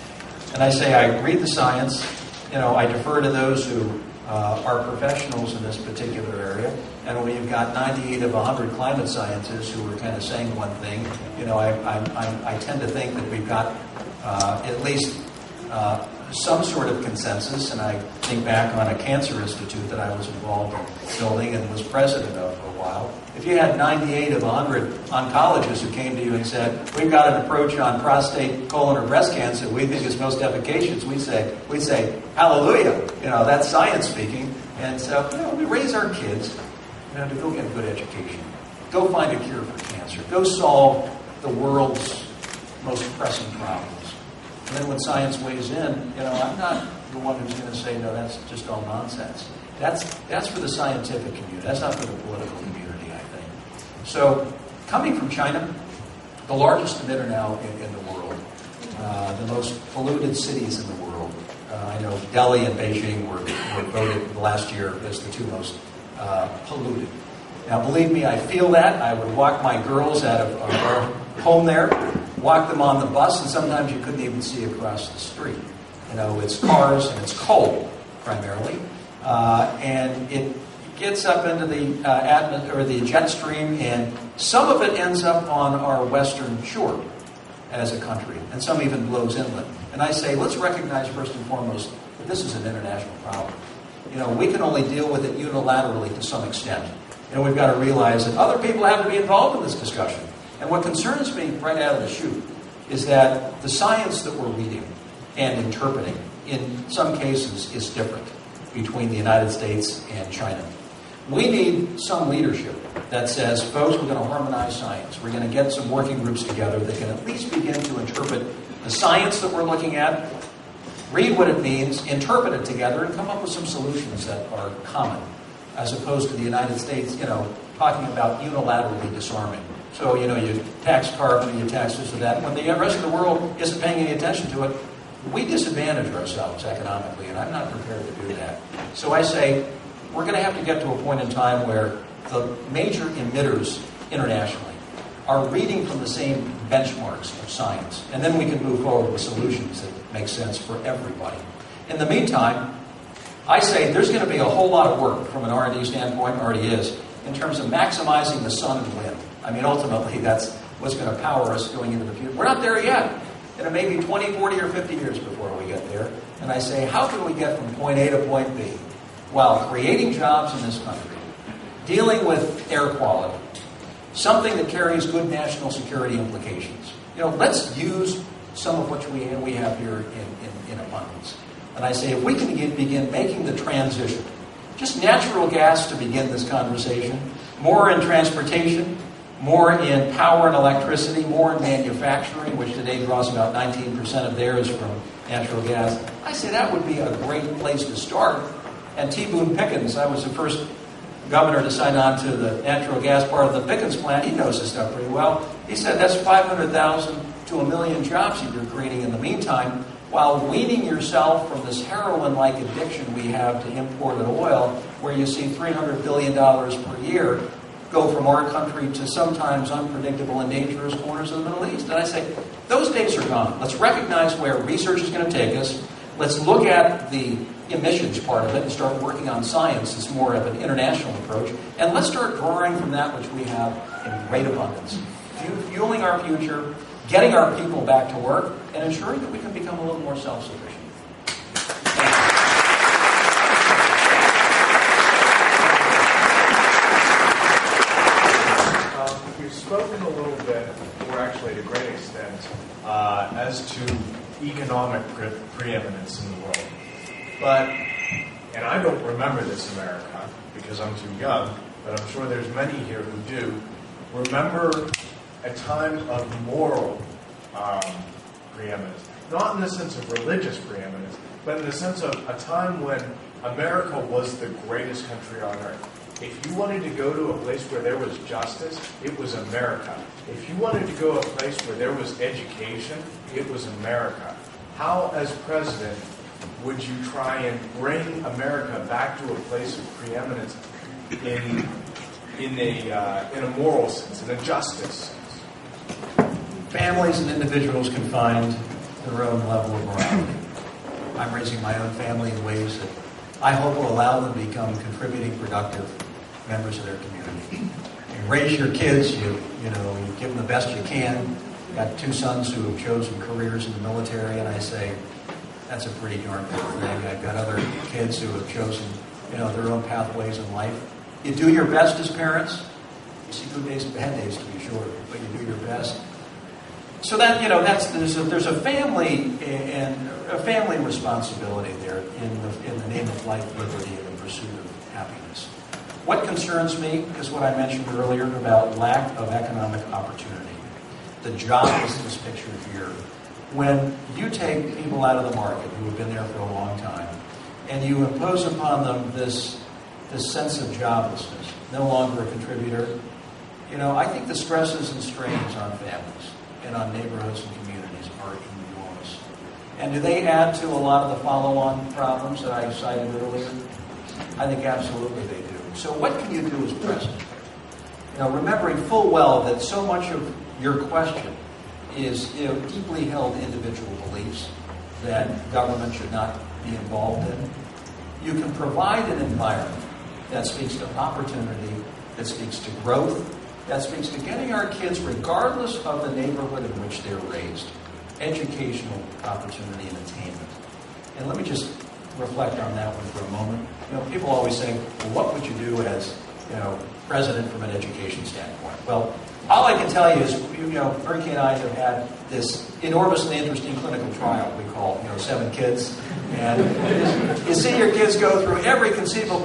Speaker 2: And I say I read the science, I defer to those who are professionals in this particular area. And when you've got 98 of 100 climate scientists who are kind of saying one thing, I tend to think that we've got at least some sort of consensus. And I think back on a cancer institute that I was involved in building and was president of for a while. If you had 98 of 100 oncologists who came to you and said, we've got an approach on prostate, colon, or breast cancer we think is most efficacious, we'd say, hallelujah, that's science speaking. And so, we raise our kids, to go get a good education. Go find a cure for cancer. Go solve the world's most pressing problems. And then when science weighs in, I'm not the one who's going to say, no, that's just all nonsense. That's for the scientific community. That's not for the political community, I think. So, coming from China, the largest emitter now in the world, the most polluted cities in the world. I know Delhi and Beijing were voted last year as the two most polluted. Now, believe me, I feel that. I would walk my girls out of our home there, walk them on the bus, and sometimes you couldn't even see across the street. It's cars and it's coal, primarily. And it gets up into the atmosphere or the jet stream, and some of it ends up on our western shore as a country, and some even blows inland. And I say, let's recognize first and foremost that this is an international problem. We can only deal with it unilaterally to some extent. We've got to realize that other people have to be involved in this discussion. And what concerns me right out of the chute is that the science that we're reading and interpreting, in some cases, is different between the United States and China. We need some leadership that says, folks, we're going to harmonize science. We're going to get some working groups together that can at least begin to interpret the science that we're looking at read what it means, interpret it together, and come up with some solutions that are common, as opposed to the United States, talking about unilaterally disarming. So, you tax carbon, you tax this and that. When the rest of the world isn't paying any attention to it, we disadvantage ourselves economically, and I'm not prepared to do that. So I say, we're going to have to get to a point in time where the major emitters internationally are reading from the same benchmarks of science, and then we can move forward with solutions that make sense for everybody. In the meantime, I say there's going to be a whole lot of work from an R&D standpoint, already is, in terms of maximizing the sun and wind. I mean, ultimately, that's what's going to power us going into the future. We're not there yet. And it may be 20, 40, or 50 years before we get there. And I say, how can we get from point A to point B while creating jobs in this country, dealing with air quality, something that carries good national security implications? Let's use some of what we have here in abundance. And I say, if we can begin making the transition, just natural gas to begin this conversation, more in transportation, more in power and electricity, more in manufacturing, which today draws about 19% of theirs from natural gas. I say that would be a great place to start. And T. Boone Pickens, I was the first governor to sign on to the natural gas part of the Pickens plant. He knows this stuff pretty well. He said that's 500,000 to 1 million jobs that you're creating in the meantime, while weaning yourself from this heroin-like addiction we have to imported oil, where you see $300 billion per year go from our country to sometimes unpredictable and dangerous corners of the Middle East. And I say, those days are gone. Let's recognize where research is going to take us. Let's look at the emissions part of it and start working on science. It's more of an international approach. And let's start drawing from that which we have in great abundance. Fueling our future, getting our people back to work, and ensuring that we can become a little more self-sufficient.
Speaker 6: We've spoken a little bit, or actually to a great extent, as to economic preeminence in the world. But, and I don't remember this America because I'm too young, but I'm sure there's many here who do, remember a time of moral preeminence. Not in the sense of religious preeminence, but in the sense of a time when America was the greatest country on earth. If you wanted to go to a place where there was justice, it was America. If you wanted to go to a place where there was education, it was America. How, as president, would you try and bring America back to a place of preeminence in a moral sense, in a justice sense?
Speaker 2: Families and individuals can find their own level of morality. I'm raising my own family in ways that I hope will allow them to become contributing, productive members of their community. You raise your kids, you give them the best you can. I've got 2 sons who have chosen careers in the military, and I say, that's a pretty darn good thing. I've got other kids who have chosen, their own pathways in life. You do your best as parents. You see good days and bad days, to be sure, but you do your best. So that there's a family and a family responsibility there in the name of life, liberty, and the pursuit of happiness. What concerns me is what I mentioned earlier about lack of economic opportunity. The joblessness picture here. When you take people out of the market who have been there for a long time, and you impose upon them this sense of joblessness, no longer a contributor, I think the stresses and strains on families and on neighborhoods and communities are enormous. And do they add to a lot of the follow-on problems that I cited earlier? I think absolutely they do. So what can you do as president? Remembering full well that so much of your question is deeply held individual beliefs that government should not be involved in. You can provide an environment that speaks to opportunity, that speaks to growth, that speaks to getting our kids, regardless of the neighborhood in which they're raised, educational opportunity and attainment. And let me just reflect on that one for a moment. People always say, well, what would you do as, president from an education standpoint? Well, all I can tell you is, Berkey and I have had this enormously interesting clinical trial we call, 7 Kids. And you see your kids go through every conceivable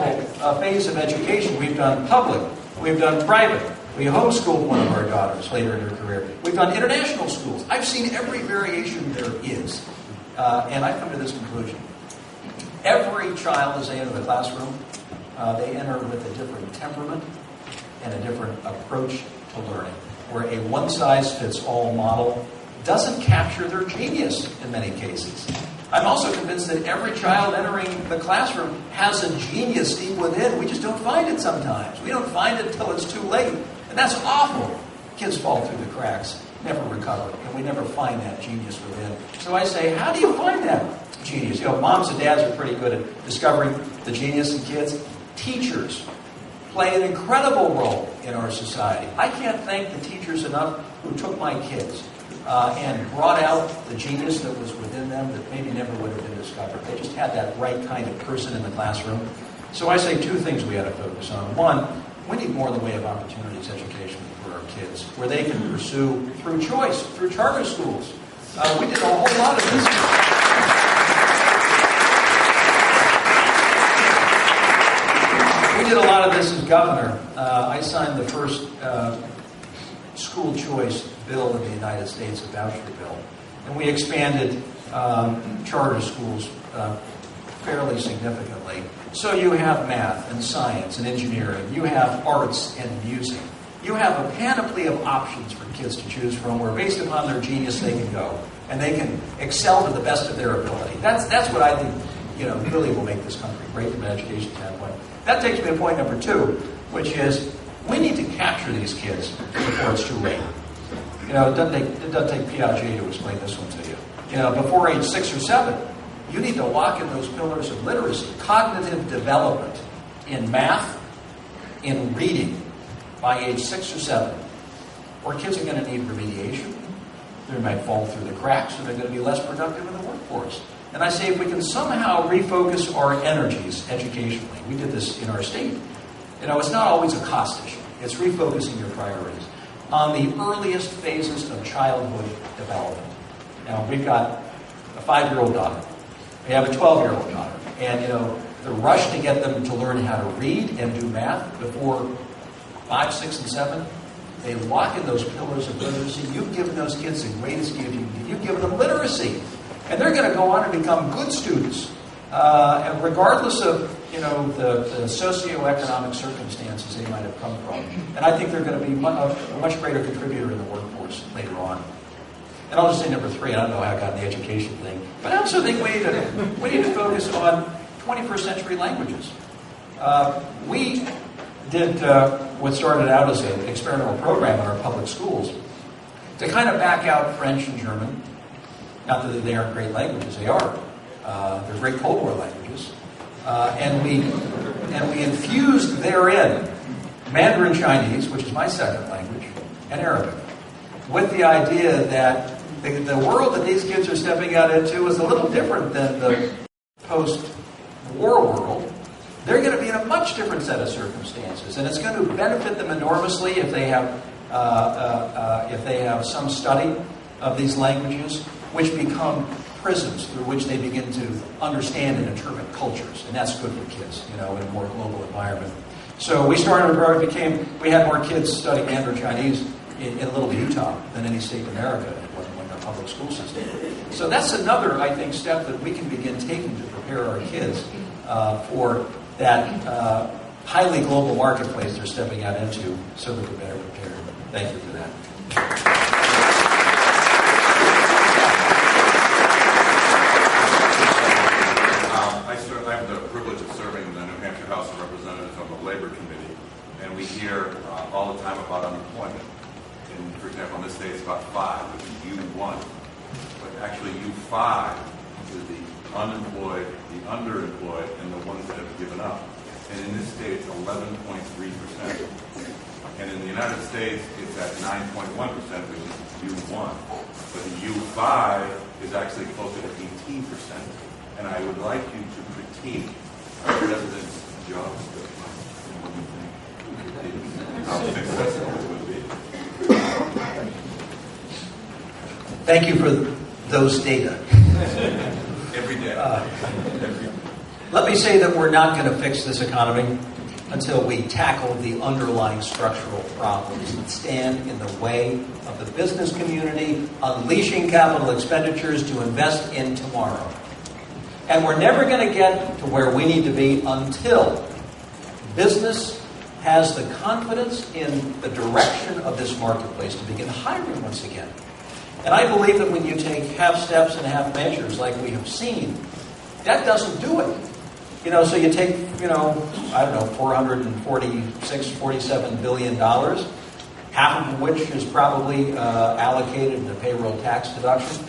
Speaker 2: phase of education. We've done public. We've done private. We homeschooled one of our daughters later in her career. We've done international schools. I've seen every variation there is. and I come to this conclusion. Every child, as they enter the classroom, they enter with a different temperament and a different approach to learning, where a one-size-fits-all model doesn't capture their genius in many cases. I'm also convinced that every child entering the classroom has a genius deep within. We just don't find it sometimes. We don't find it till it's too late. And that's awful. Kids fall through the cracks, never recover, and we never find that genius within. So I say, how do you find that genius? You know, moms and dads are pretty good at discovering the genius in kids. Teachers play an incredible role in our society. I can't thank the teachers enough who took my kids and brought out the genius that was within them that maybe never would have been discovered. They just had that right kind of person in the classroom. So I say two things we ought to focus on. One, we need more in the way of opportunities educationally for our kids, where they can pursue through choice, through charter schools. We did a whole lot of this. We did a lot of this as governor. I signed the first school choice bill in the United States, a voucher bill. And we expanded charter schools fairly significantly. So you have math and science and engineering. You have arts and music. You have a panoply of options for kids to choose from where based upon their genius they can go. And they can excel to the best of their ability. That's what I think really will make this country great from an education standpoint. That takes me to point number two, which is we need to capture these kids before it's too late. It doesn't take Piaget to explain this one to you. Before age 6 or 7, you need to lock in those pillars of literacy, cognitive development in math, in reading by age 6 or 7. Or kids are going to need remediation. They might fall through the cracks, or they're going to be less productive in the workforce. And I say if we can somehow refocus our energies educationally, we did this in our state. It's not always a cost issue. It's refocusing your priorities on the earliest phases of childhood development. Now, we've got a 5-year-old daughter. We have a 12-year-old daughter. And, the rush to get them to learn how to read and do math before 5, 6, and 7, they lock in those pillars of literacy. You've given those kids the greatest gift. You've given them literacy. And they're going to go on and become good students. And regardless of, the socioeconomic circumstances they might have come from. And I think they're going to be a much greater contributor in the workforce later on. And I'll just say number 3, I don't know how I got in the education thing, but I also think we need to focus on 21st century languages. We did what started out as an experimental program in our public schools to kind of back out French and German. Not that they aren't great languages, they are. They're great Cold War languages. And we infused therein Mandarin Chinese, which is my second language, and Arabic, with the idea that the world that these kids are stepping out into is a little different than the post-war world. They're going to be in a much different set of circumstances, and it's going to benefit them enormously if they have some study of these languages, which become prisms through which they begin to understand and interpret cultures, and that's good for kids, in a more global environment. So we started a program. We had more kids studying Mandarin Chinese in Little Utah than any state in America in our public school system. So that's another, I think, step that we can begin taking to prepare our kids for that highly global marketplace they're stepping out into, so that they're better prepared. Thank you for that.
Speaker 7: I have the privilege of serving in the New Hampshire House of Representatives on the Labor Committee, and we hear all the time about unemployment. And for example, in this state it's about 5, which is U1. But actually U5 is the unemployed, the underemployed, and the ones that have given up. And in this state it's 11.3%. And in the United States it's at 9.1%, which is U1. But the U5 is actually closer to 18%. And I would like you to critique our president's job description. How successful it would be.
Speaker 2: Thank you for those data.
Speaker 7: Every day.
Speaker 2: Let me say that we're not going to fix this economy until we tackle the underlying structural problems that stand in the way of the business community unleashing capital expenditures to invest in tomorrow. And we're never going to get to where we need to be until business has the confidence in the direction of this marketplace to begin hiring once again. And I believe that when you take half steps and half measures like we have seen, that doesn't do it. So you take, $446, $47 billion, half of which is probably allocated to payroll tax deduction.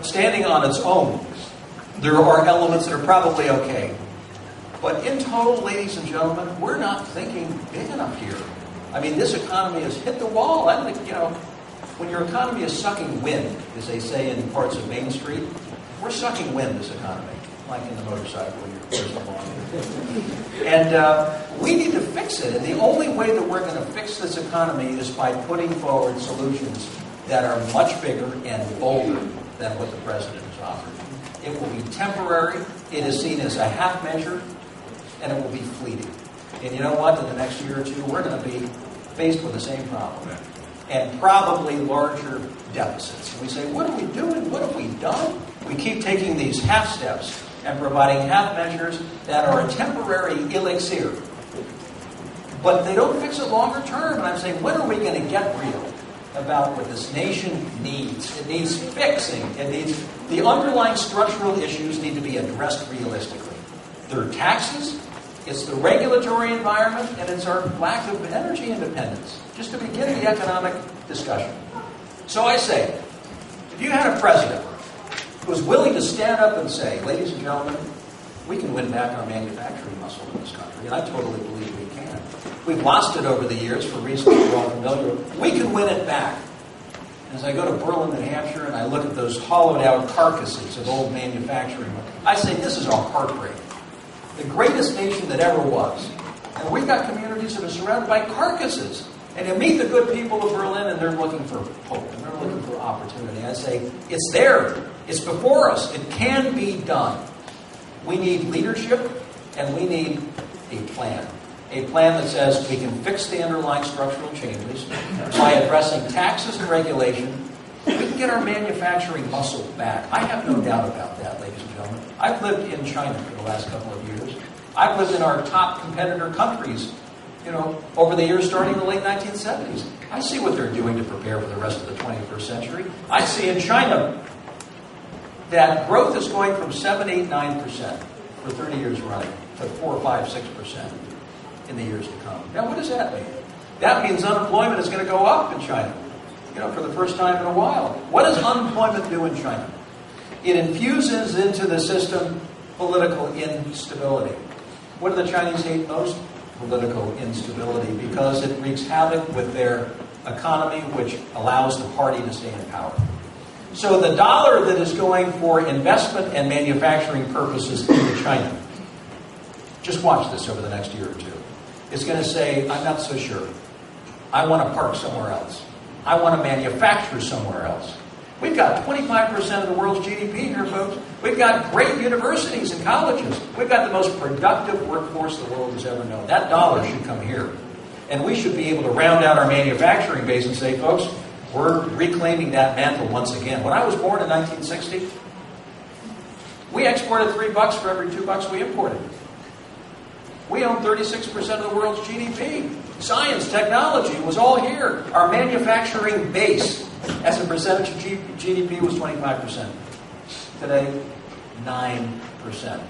Speaker 2: Standing on its own, there are elements that are probably okay. But in total, ladies and gentlemen, we're not thinking big enough here. I mean, this economy has hit the wall. I think, when your economy is sucking wind, as they say in parts of Main Street, we're sucking wind, this economy, like in the motorcycle when you're cruising along. And we need to fix it. And the only way that we're going to fix this economy is by putting forward solutions that are much bigger and bolder than what the president has offered. It will be temporary. It is seen as a half measure, and it will be fleeting. And you know what? In the next year or two, we're going to be faced with the same problem. And probably larger deficits. And we say, what are we doing? What have we done? We keep taking these half steps and providing half measures that are a temporary elixir. But they don't fix it longer term. And I'm saying, when are we going to get real about what this nation needs? It needs fixing. The underlying structural issues need to be addressed realistically. There are taxes, it's the regulatory environment, and it's our lack of energy independence, just to begin the economic discussion. So I say, if you had a president who was willing to stand up and say, ladies and gentlemen, we can win back our manufacturing muscle in this country, and I totally believe we can. We've lost it over the years for reasons we're all familiar with. We can win it back. As I go to Berlin, New Hampshire, and I look at those hollowed-out carcasses of old manufacturing, I say, this is our heartbreak. The greatest nation that ever was. And we've got communities that are surrounded by carcasses. And you meet the good people of Berlin, and they're looking for hope, and they're looking for opportunity. I say, it's there. It's before us. It can be done. We need leadership, and we need a plan. A plan that says we can fix the underlying structural changes by addressing taxes and regulation. We can get our manufacturing muscle back. I have no doubt about that, ladies and gentlemen. I've lived in China for the last couple of years. I've lived in our top competitor countries, over the years starting in the late 1970s. I see what they're doing to prepare for the rest of the 21st century. I see in China that growth is going from 7, 8, 9% for 30 years running to 4, 5, 6% in the years to come. Now, what does that mean? That means unemployment is going to go up in China, for the first time in a while. What does unemployment do in China? It infuses into the system political instability. What do the Chinese hate most? Political instability, because it wreaks havoc with their economy, which allows the party to stay in power. So the dollar that is going for investment and manufacturing purposes into China, just watch this over the next year or two. It's going to say, I'm not so sure. I want to park somewhere else. I want to manufacture somewhere else. We've got 25% of the world's GDP here, folks. We've got great universities and colleges. We've got the most productive workforce the world has ever known. That dollar should come here. And we should be able to round out our manufacturing base and say, folks, we're reclaiming that mantle once again. When I was born in 1960, we exported $3 for every $2 we imported. We own 36% of the world's GDP. Science, technology was all here. Our manufacturing base as a percentage of GDP was 25%. Today, 9%.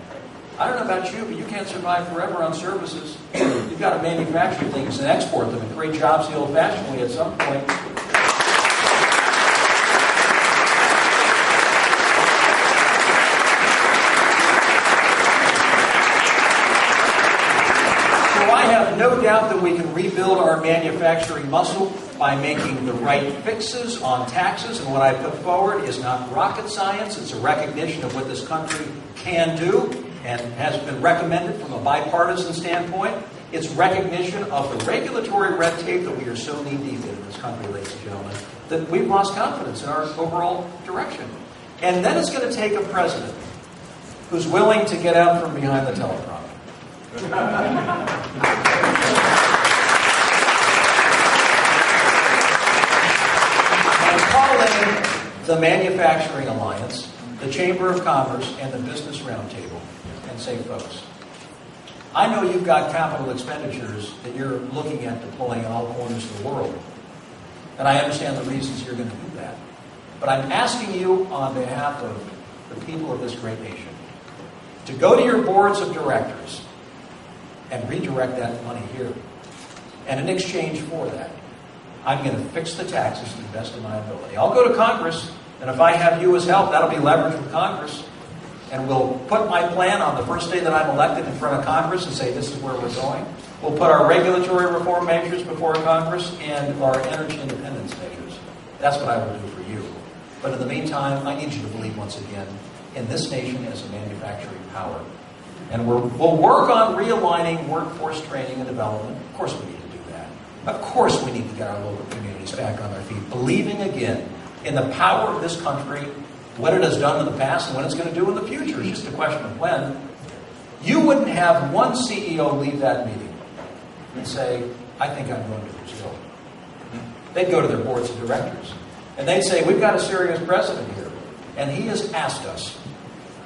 Speaker 2: I don't know about you, but you can't survive forever on services. You've got to manufacture things and export them and create jobs the old-fashioned way at some point. No doubt that we can rebuild our manufacturing muscle by making the right fixes on taxes. And what I put forward is not rocket science. It's a recognition of what this country can do and has been recommended from a bipartisan standpoint. It's recognition of the regulatory red tape that we are so knee-deep in this country, ladies and gentlemen, that we've lost confidence in our overall direction. And then it's going to take a president who's willing to get out from behind the teleprompter. I'm calling the Manufacturing Alliance, the Chamber of Commerce, and the Business Roundtable and say, folks, I know you've got capital expenditures that you're looking at deploying in all corners of the world. And I understand the reasons you're going to do that. But I'm asking you on behalf of the people of this great nation to go to your boards of directors and redirect that money here. And in exchange for that, I'm going to fix the taxes to the best of my ability. I'll go to Congress, and if I have you as help, that'll be leverage with Congress. And we'll put my plan on the first day that I'm elected in front of Congress and say, this is where we're going. We'll put our regulatory reform measures before Congress and our energy independence measures. That's what I will do for you. But in the meantime, I need you to believe once again in this nation as a manufacturing power. And we'll work on realigning workforce training and development. Of course we need to do that. Of course we need to get our local communities back on their feet, believing again in the power of this country, what it has done in the past and what it's going to do in the future. It's just a question of when. You wouldn't have one CEO leave that meeting and say, I think I'm going to Brazil. They'd go to their boards of directors. And they'd say, we've got a serious president here. And he has asked us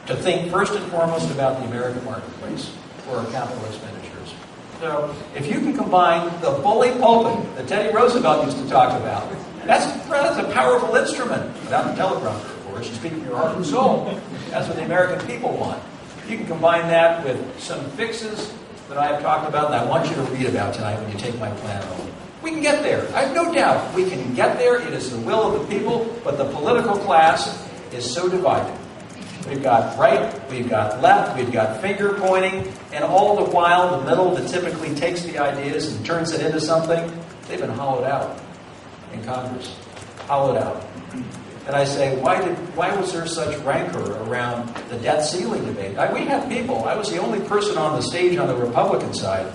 Speaker 2: to think first and foremost about the American marketplace for our capital expenditures. So if you can combine the bully pulpit that Teddy Roosevelt used to talk about, that's a powerful instrument. Without the teleprompter, of course. You speak from your heart and soul. That's what the American people want. You can combine that with some fixes that I have talked about and I want you to read about tonight when you take my plan home. We can get there. I have no doubt we can get there. It is the will of the people, but the political class is so divided. We've got right, we've got left, we've got finger pointing, and all the while the middle that typically takes the ideas and turns it into something, they've been hollowed out in Congress. Hollowed out. And I say, why was there such rancor around the debt ceiling debate? We have people. I was the only person on the stage on the Republican side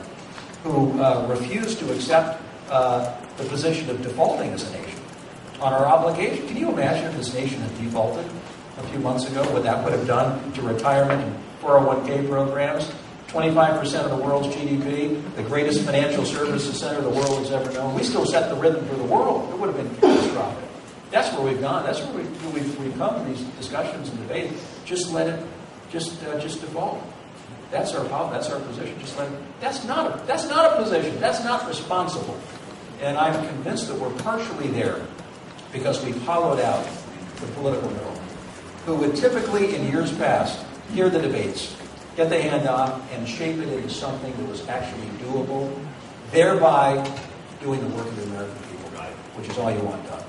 Speaker 2: who refused to accept the position of defaulting as a nation on our obligation. Can you imagine if this nation had defaulted a few months ago, what that would have done to retirement and 401k programs? 25% of the world's GDP, the greatest financial services center the world has ever known. We still set the rhythm for the world. It would have been catastrophic. That's where we've gone. That's where we've come in these discussions and debates. Just let it, just default. That's our problem. That's our position. Just let it. That's not a position. That's not responsible. And I'm convinced that we're partially there because we've hollowed out the political middle, who would typically, in years past, hear the debates, get the hand on, and shape it into something that was actually doable, thereby doing the work of the American people, which is all you want done.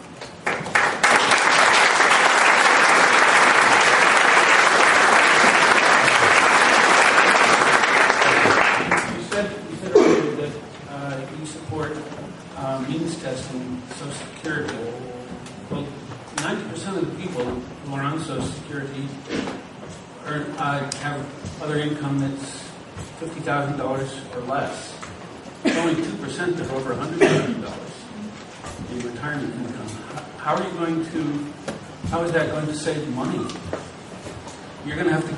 Speaker 8: You said earlier that you support means testing Social Security. Well, 90% of the people who are on Social Security have other income that's $50,000 or less. Only 2% that are over $100,000 in retirement income. How is that going to save money? You're going to have to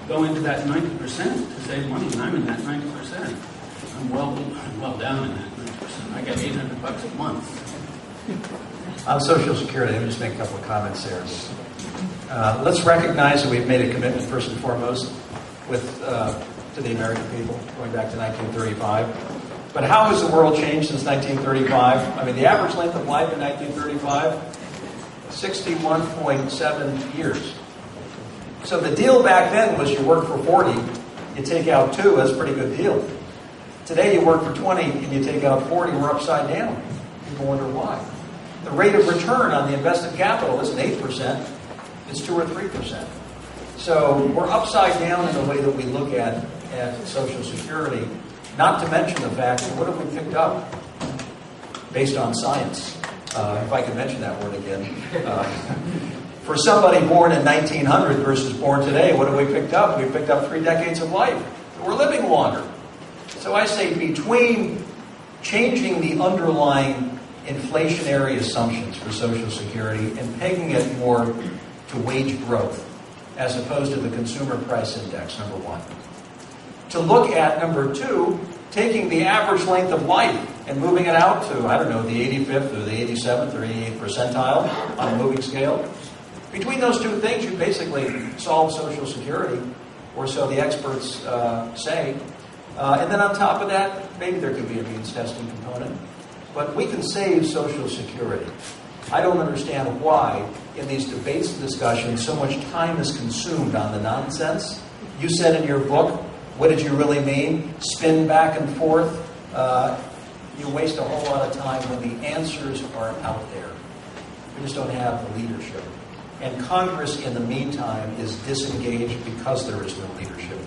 Speaker 8: go into that 90% to save money, and I'm in that 90%. I'm well down in that 90%. I get $800 a month.
Speaker 2: On Social Security, let me just make a couple of comments there. Let's recognize that we've made a commitment, first and foremost, to the American people, going back to 1935. But how has the world changed since 1935? I mean, the average length of life in 1935, 61.7 years. So the deal back then was you work for 40, you take out 2, that's a pretty good deal. Today you work for 20 and you take out 40, we're upside down. People wonder why. The rate of return on the invested capital isn't 8%, it's 2 or 3%. So we're upside down in the way that we look at Social Security, not to mention the fact that what have we picked up based on science? If I can mention that word again. For somebody born in 1900 versus born today, what have we picked up? We picked up 3 decades of life. We're living longer. So I say between changing the underlying inflationary assumptions for Social Security and pegging it more to wage growth as opposed to the consumer price index, number one. to look at, number two, taking the average length of life and moving it out to, I don't know, the 85th or the 87th or 88th percentile on a moving scale. Between those two things, you basically solve Social Security, or so the experts say. And then on top of that, maybe there could be a means testing component. But we can save Social Security. I don't understand why, in these debates and discussions, so much time is consumed on the nonsense. You said in your book, what did you really mean? Spin back and forth. You waste a whole lot of time when the answers are out there. We just don't have the leadership. And Congress, in the meantime, is disengaged because there is no leadership.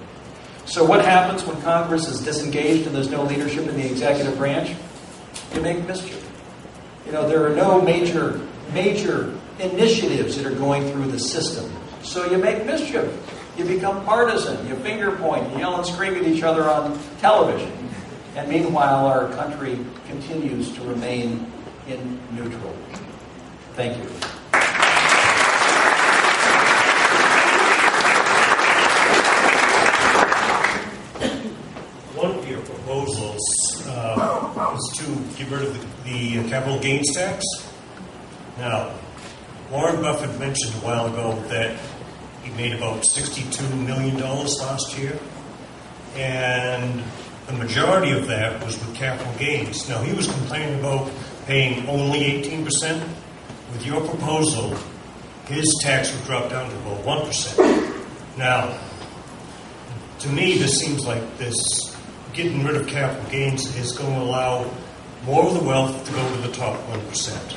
Speaker 2: So what happens when Congress is disengaged and there's no leadership in the executive branch? You make mischief. You know, there are no major initiatives that are going through the system. So you make mischief. You become partisan. You finger point. You yell and scream at each other on television. And meanwhile, our country continues to remain in neutral. Thank you.
Speaker 9: One of your proposals was to get rid of the capital gains tax. Now, Warren Buffett mentioned a while ago that he made about $62 million last year, and the majority of that was with capital gains. Now, he was complaining about paying only 18%. With your proposal, his tax would drop down to about 1%. Now, to me, this seems like this getting rid of capital gains is going to allow more of the wealth to go to the top 1%.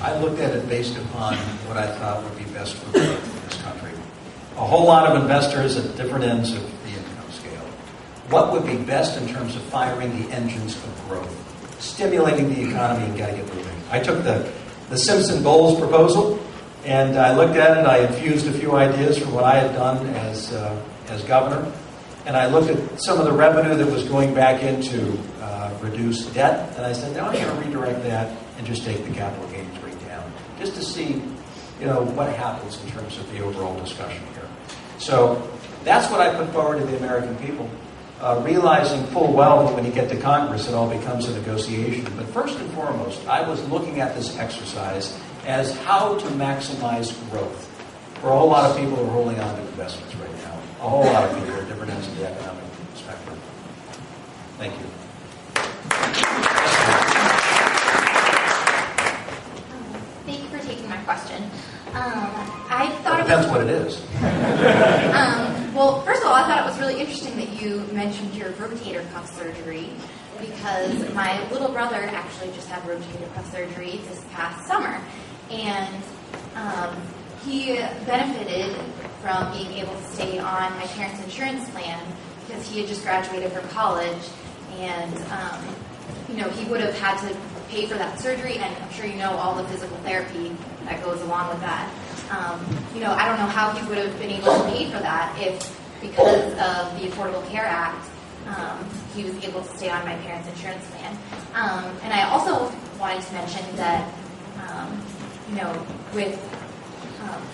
Speaker 2: I looked at it based upon what I thought would be best for growth in this country. A whole lot of investors at different ends of the income scale. What would be best in terms of firing the engines of growth, stimulating the economy and getting it moving? I took the Simpson-Bowles proposal, and I looked at it. I infused a few ideas from what I had done as governor, and I looked at some of the revenue that was going back into reduced debt, and I said, now I'm going to redirect that and just take the capital gains rate down, just to see, what happens in terms of the overall discussion here. So that's what I put forward to the American people, realizing full well that when you get to Congress, it all becomes a negotiation. But first and foremost, I was looking at this exercise as how to maximize growth. For a whole lot of people who are holding on to investments right now, a whole lot of people at different ends of the economic spectrum. Thank you.
Speaker 10: Thank you for taking my question. I thought
Speaker 2: it depends what it is.
Speaker 10: Well, first of all, I thought it was really interesting that you mentioned your rotator cuff surgery, because my little brother actually just had rotator cuff surgery this past summer, and he benefited from being able to stay on my parents' insurance plan because he had just graduated from college, and he would have had to pay for that surgery, and I'm sure you know all the physical therapy that goes along with that. I don't know how he would have been able to pay for that if, because of the Affordable Care Act, he was able to stay on my parents' insurance plan. And I also wanted to mention that,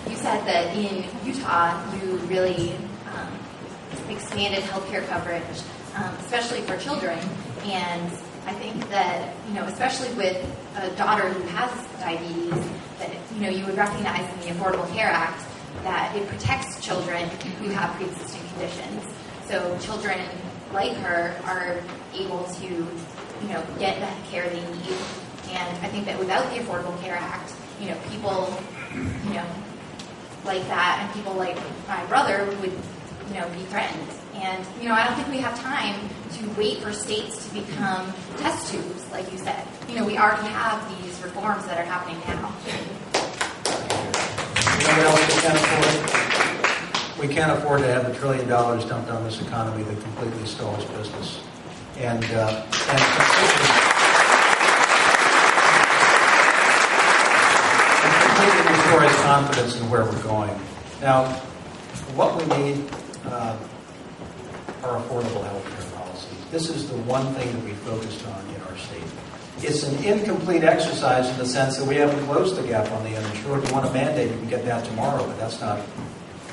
Speaker 10: you said that in Utah you really expanded healthcare coverage, especially for children. And I think that, especially with a daughter who has diabetes, that, you would recognize in the Affordable Care Act that it protects children who have pre-existing conditions. So children like her are able to, get the care they need. And I think that without the Affordable Care Act, people, like that and people like my brother would, be threatened. And, I don't think we have time to wait for states to become test tubes, like you said. We already have these reforms that are happening now.
Speaker 2: Anyone else we can't afford to have $1 trillion dumped on this economy that completely stalls business. And completely restores confidence in where we're going. Now, what we need are affordable health care policies. This is the one thing that we focused on in our state. It's an incomplete exercise in the sense that we haven't closed the gap on the uninsured. We want to mandate you can get that tomorrow, but that's not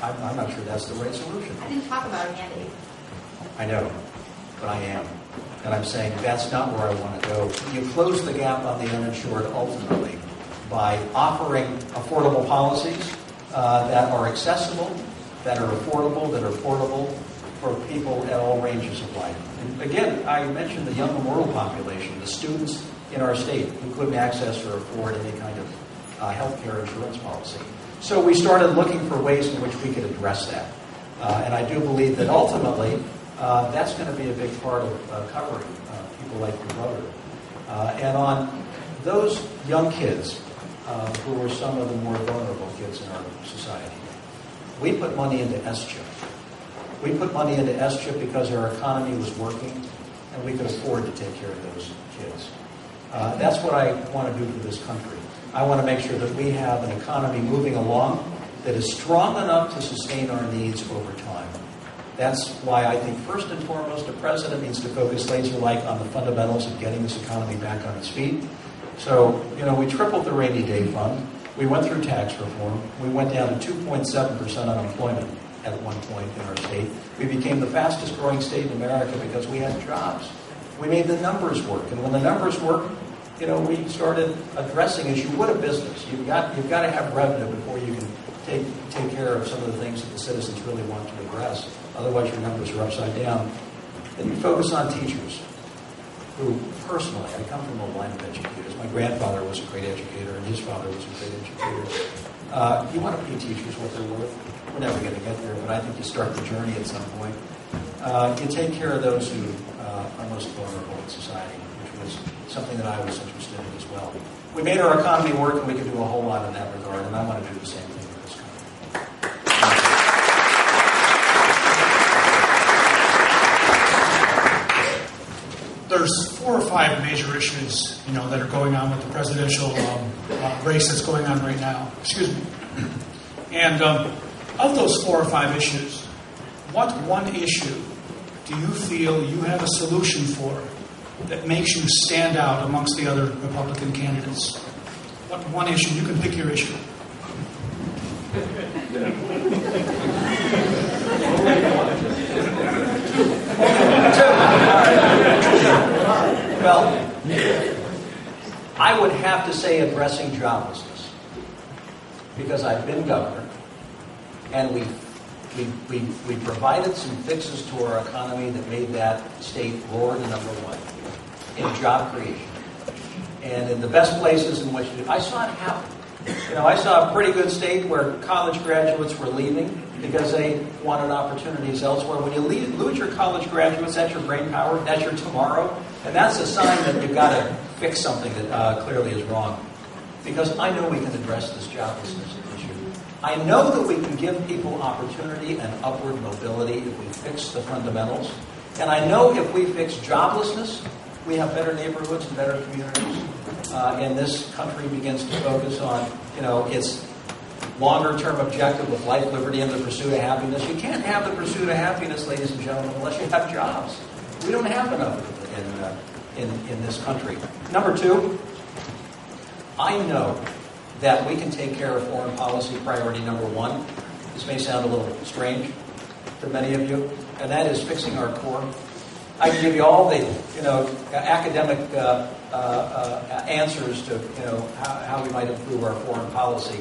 Speaker 2: I'm not sure that's the right solution.
Speaker 10: I didn't talk about a mandate.
Speaker 2: I know, but I am. And I'm saying that's not where I want to go. You close the gap on the uninsured ultimately by offering affordable policies that are accessible, that are affordable, that are portable for people at all ranges of life. And again, I mentioned the young memorial population, the students in our state who couldn't access or afford any kind of health care insurance policy. So we started looking for ways in which we could address that. And I do believe that ultimately that's going to be a big part of covering people like your brother. And on those young kids who are some of the more vulnerable kids in our society, we put money into S-chip. We put money into S-chip because our economy was working and we could afford to take care of those kids. That's what I want to do for this country. I want to make sure that we have an economy moving along that is strong enough to sustain our needs over time. That's why I think first and foremost the president needs to focus laser-like on the fundamentals of getting this economy back on its feet. So, we tripled the rainy day fund. We went through tax reform. We went down to 2.7% unemployment at one point in our state. We became the fastest growing state in America because we had jobs. We made the numbers work. And when the numbers work, we started addressing, as you would a business. You've got to have revenue before you can take care of some of the things that the citizens really want to address. Otherwise, your numbers are upside down. Then you focus on teachers who, personally, I come from a line of educators. My grandfather was a great educator, and his father was a great educator. You want to pay teachers what they're worth. We're never going to get there, but I think you start the journey at some point. You take care of those who are most vulnerable in society, which was something that I was interested in as well. We made our economy work, and we can do a whole lot in that regard, and I want to do the same thing in this country.
Speaker 11: There's 4 or 5 major issues, that are going on with the presidential race that's going on right now. Excuse me. And of those 4 or 5 issues, what one issue do you feel you have a solution for that makes you stand out amongst the other Republican candidates? What one issue? You can pick your issue.
Speaker 2: Well, I would have to say addressing joblessness, because I've been governor, and we provided some fixes to our economy that made that state roar to number 1 in job creation. And in the best places in which I saw it happen. I saw a pretty good state where college graduates were leaving because they wanted opportunities elsewhere. When you lose your college graduates, that's your brain power, that's your tomorrow, and that's a sign that you've got to fix something that clearly is wrong. Because I know we can address this joblessness issue. I know that we can give people opportunity and upward mobility if we fix the fundamentals. And I know if we fix joblessness, we have better neighborhoods and better communities. And this country begins to focus on, its longer-term objective of life, liberty, and the pursuit of happiness. You can't have the pursuit of happiness, ladies and gentlemen, unless you have jobs. We don't have enough in this country. Number 2, I know that we can take care of foreign policy priority number 1. This may sound a little strange to many of you, and that is fixing our core. I can give you all the, academic answers to, how we might improve our foreign policy.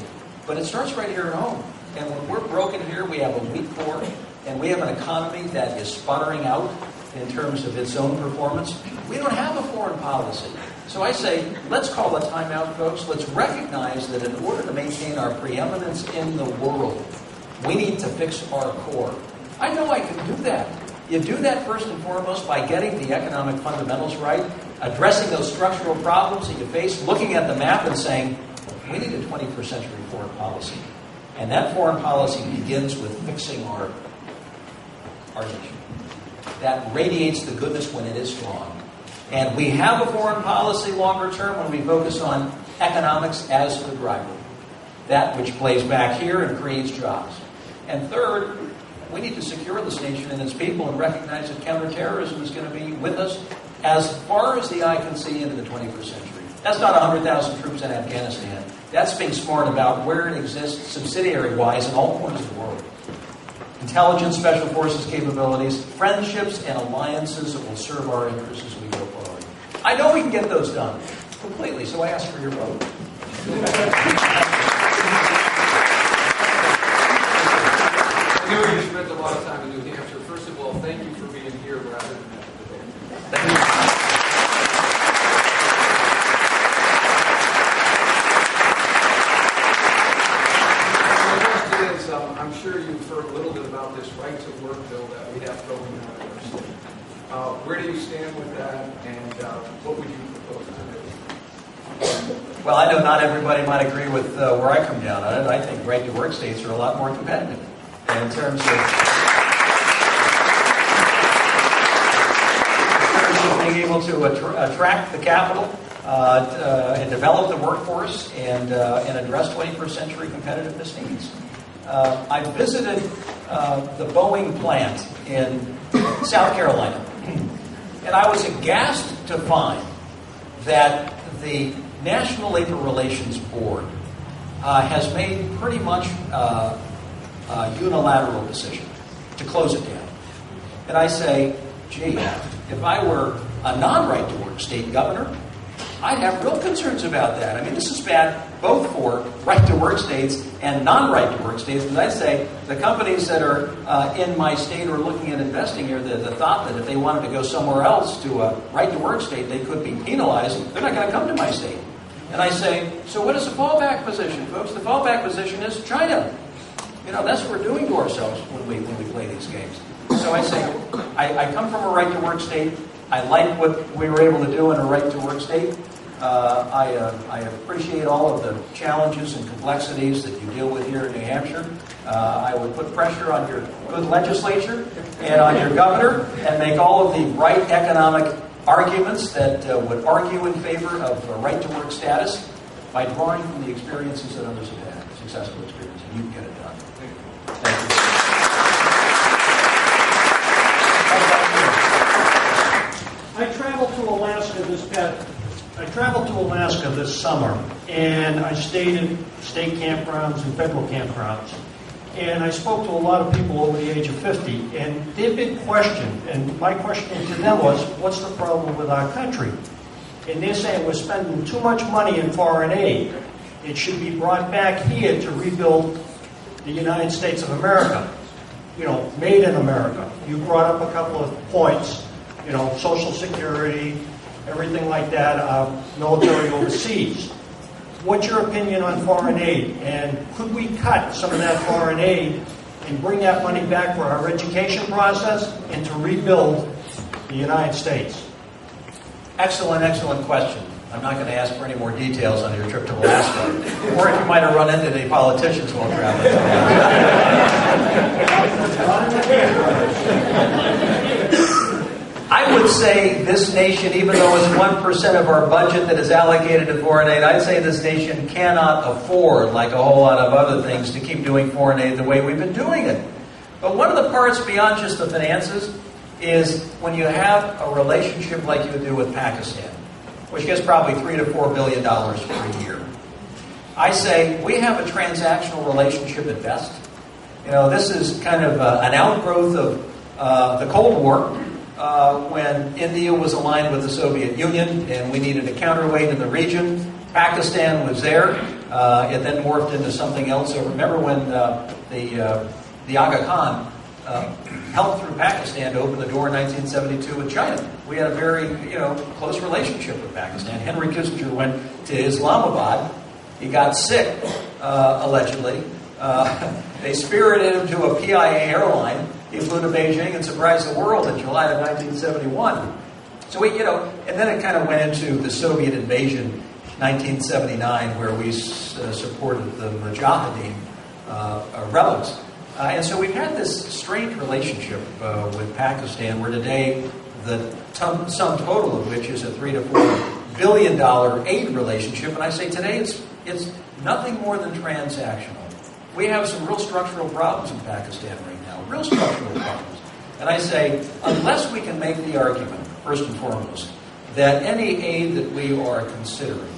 Speaker 2: But it starts right here at home. And when we're broken here, we have a weak core, and we have an economy that is sputtering out in terms of its own performance. We don't have a foreign policy. So I say, let's call a timeout, folks. Let's recognize that in order to maintain our preeminence in the world, we need to fix our core. I know I can do that. You do that first and foremost by getting the economic fundamentals right, addressing those structural problems that you face, looking at the map and saying, we need a 21st century foreign policy. And that foreign policy begins with fixing our nation. That radiates the goodness when it is strong. And we have a foreign policy longer term when we focus on economics as the driver. That which plays back here and creates jobs. And third, we need to secure this nation and its people and recognize that counterterrorism is going to be with us as far as the eye can see into the 21st century. That's not 100,000 troops in Afghanistan. That's being smart about where it exists subsidiary-wise in all corners of the world. Intelligence, special forces capabilities, friendships, and alliances that will serve our interests as we go forward. I know we can get those done completely, so I ask for your vote.
Speaker 12: I know you spent a lot of time in New Hampshire. First of all, thank you for being here rather than at the debate.
Speaker 2: Thank you.
Speaker 12: I'm sure you've heard a little bit about this right to work bill that we have going on in our state. Where do you stand with that, and what would you propose to do?
Speaker 2: Well, I know not everybody might agree with where I come down on it. I think right-to-work states are a lot more competitive in terms of being able to attract the capital and develop the workforce and address 21st century competitiveness needs. I visited the Boeing plant in South Carolina, and I was aghast to find that the National Labor Relations Board has made pretty much a unilateral decision to close it down. And I say, gee, if I were a non-right-to-work state governor, I'd have real concerns about that. I mean, this is bad both for right-to-work states and non-right-to-work states, because I'd say the companies that are in my state or looking at investing here, the thought that if they wanted to go somewhere else to a right-to-work state, they could be penalized, they're not going to come to my state. And I say, so what is the fallback position, folks? The fallback position is China. You know, that's what we're doing to ourselves when we play these games. So I say, I come from a right-to-work state. I like what we were able to do in a right-to-work state. I appreciate all of the challenges and complexities that you deal with here in New Hampshire. I would put pressure on your good legislature and on your governor and make all of the right economic arguments that would argue in favor of a right-to-work status by drawing from the experiences that others have had, successful experience, and you can get it done. Thank you.
Speaker 13: I traveled to Alaska this summer, and I stayed in state campgrounds and federal campgrounds. And I spoke to a lot of people over the age of 50, and their big question, and my question to them was, what's the problem with our country? And they're saying we're spending too much money in foreign aid. It should be brought back here to rebuild the United States of America. You know, made in America. You brought up a couple of points. You know, Social Security, everything like that, military overseas. What's your opinion on foreign aid? And could we cut some of that foreign aid and bring that money back for our education process and to rebuild the United States?
Speaker 2: Excellent, excellent question. I'm not going to ask for any more details on your trip to Alaska, or if you might have run into any politicians while traveling. I would say this nation, even though it's 1% of our budget that is allocated to foreign aid, I'd say this nation cannot afford, like a whole lot of other things, to keep doing foreign aid the way we've been doing it. But one of the parts beyond just the finances is when you have a relationship like you do with Pakistan, which gets probably $3 to $4 billion per year. I say we have a transactional relationship at best. You know, this is kind of an outgrowth of the Cold War, when India was aligned with the Soviet Union and we needed a counterweight in the region. Pakistan was there. It then morphed into something else. So remember when the Aga Khan helped through Pakistan to open the door in 1972 with China. We had a very, close relationship with Pakistan. Henry Kissinger went to Islamabad. He got sick, allegedly. They spirited him to a PIA airline. He flew to Beijing and surprised the world in July of 1971. So and then it kind of went into the Soviet invasion, 1979, where we supported the Mujahideen rebels. And so we've had this strange relationship with Pakistan, where today the sum total of which is a $3 to $4 billion aid relationship. And I say today it's nothing more than transactional. We have some real structural problems in Pakistan right now, real structural problems. And I say, unless we can make the argument, first and foremost, that any aid that we are considering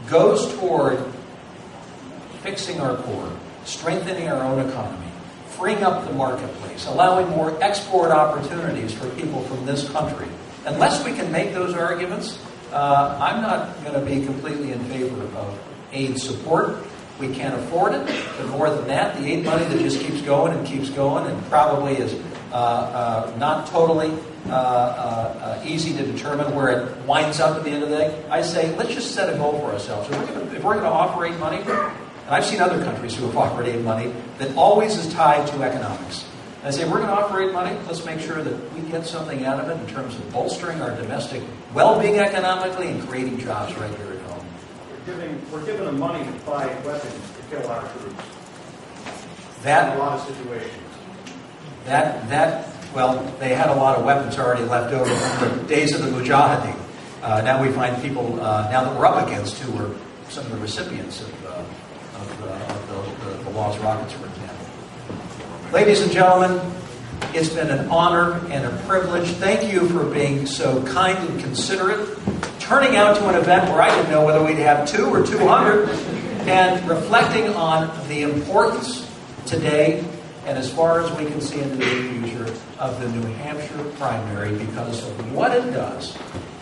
Speaker 2: goes toward fixing our core, strengthening our own economy, freeing up the marketplace, allowing more export opportunities for people from this country. Unless we can make those arguments, I'm not going to be completely in favor of aid support. We can't afford it. But more than that, the aid money that just keeps going and probably is not totally easy to determine where it winds up at the end of the day. I say, let's just set a goal for ourselves. If we're going to offer aid money, and I've seen other countries who have offered aid money that always is tied to economics. And I say, if we're going to offer aid money, let's make sure that we get something out of it in terms of bolstering our domestic well-being economically and creating jobs right here at home.
Speaker 3: We're giving them money to buy weapons to kill our troops.
Speaker 2: That,
Speaker 3: in a lot of situations.
Speaker 2: Well, they had a lot of weapons already left over from the days of the Mujahideen. Now we find people, now that we're up against, who were some of the recipients of the lost rockets, for example. Ladies and gentlemen, it's been an honor and a privilege. Thank you for being so kind and considerate, turning out to an event where I didn't know whether we'd have 2 or 200, and reflecting on the importance today, and as far as we can see into the future, of the New Hampshire primary because of what it does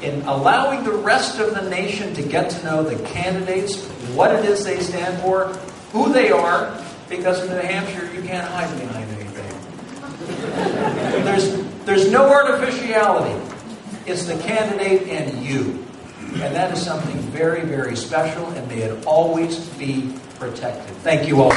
Speaker 2: in allowing the rest of the nation to get to know the candidates, what it is they stand for, who they are, because in New Hampshire you can't hide behind anything. There's no artificiality. It's the candidate and you. And that is something very, very special, and may it always be protected. Thank you all.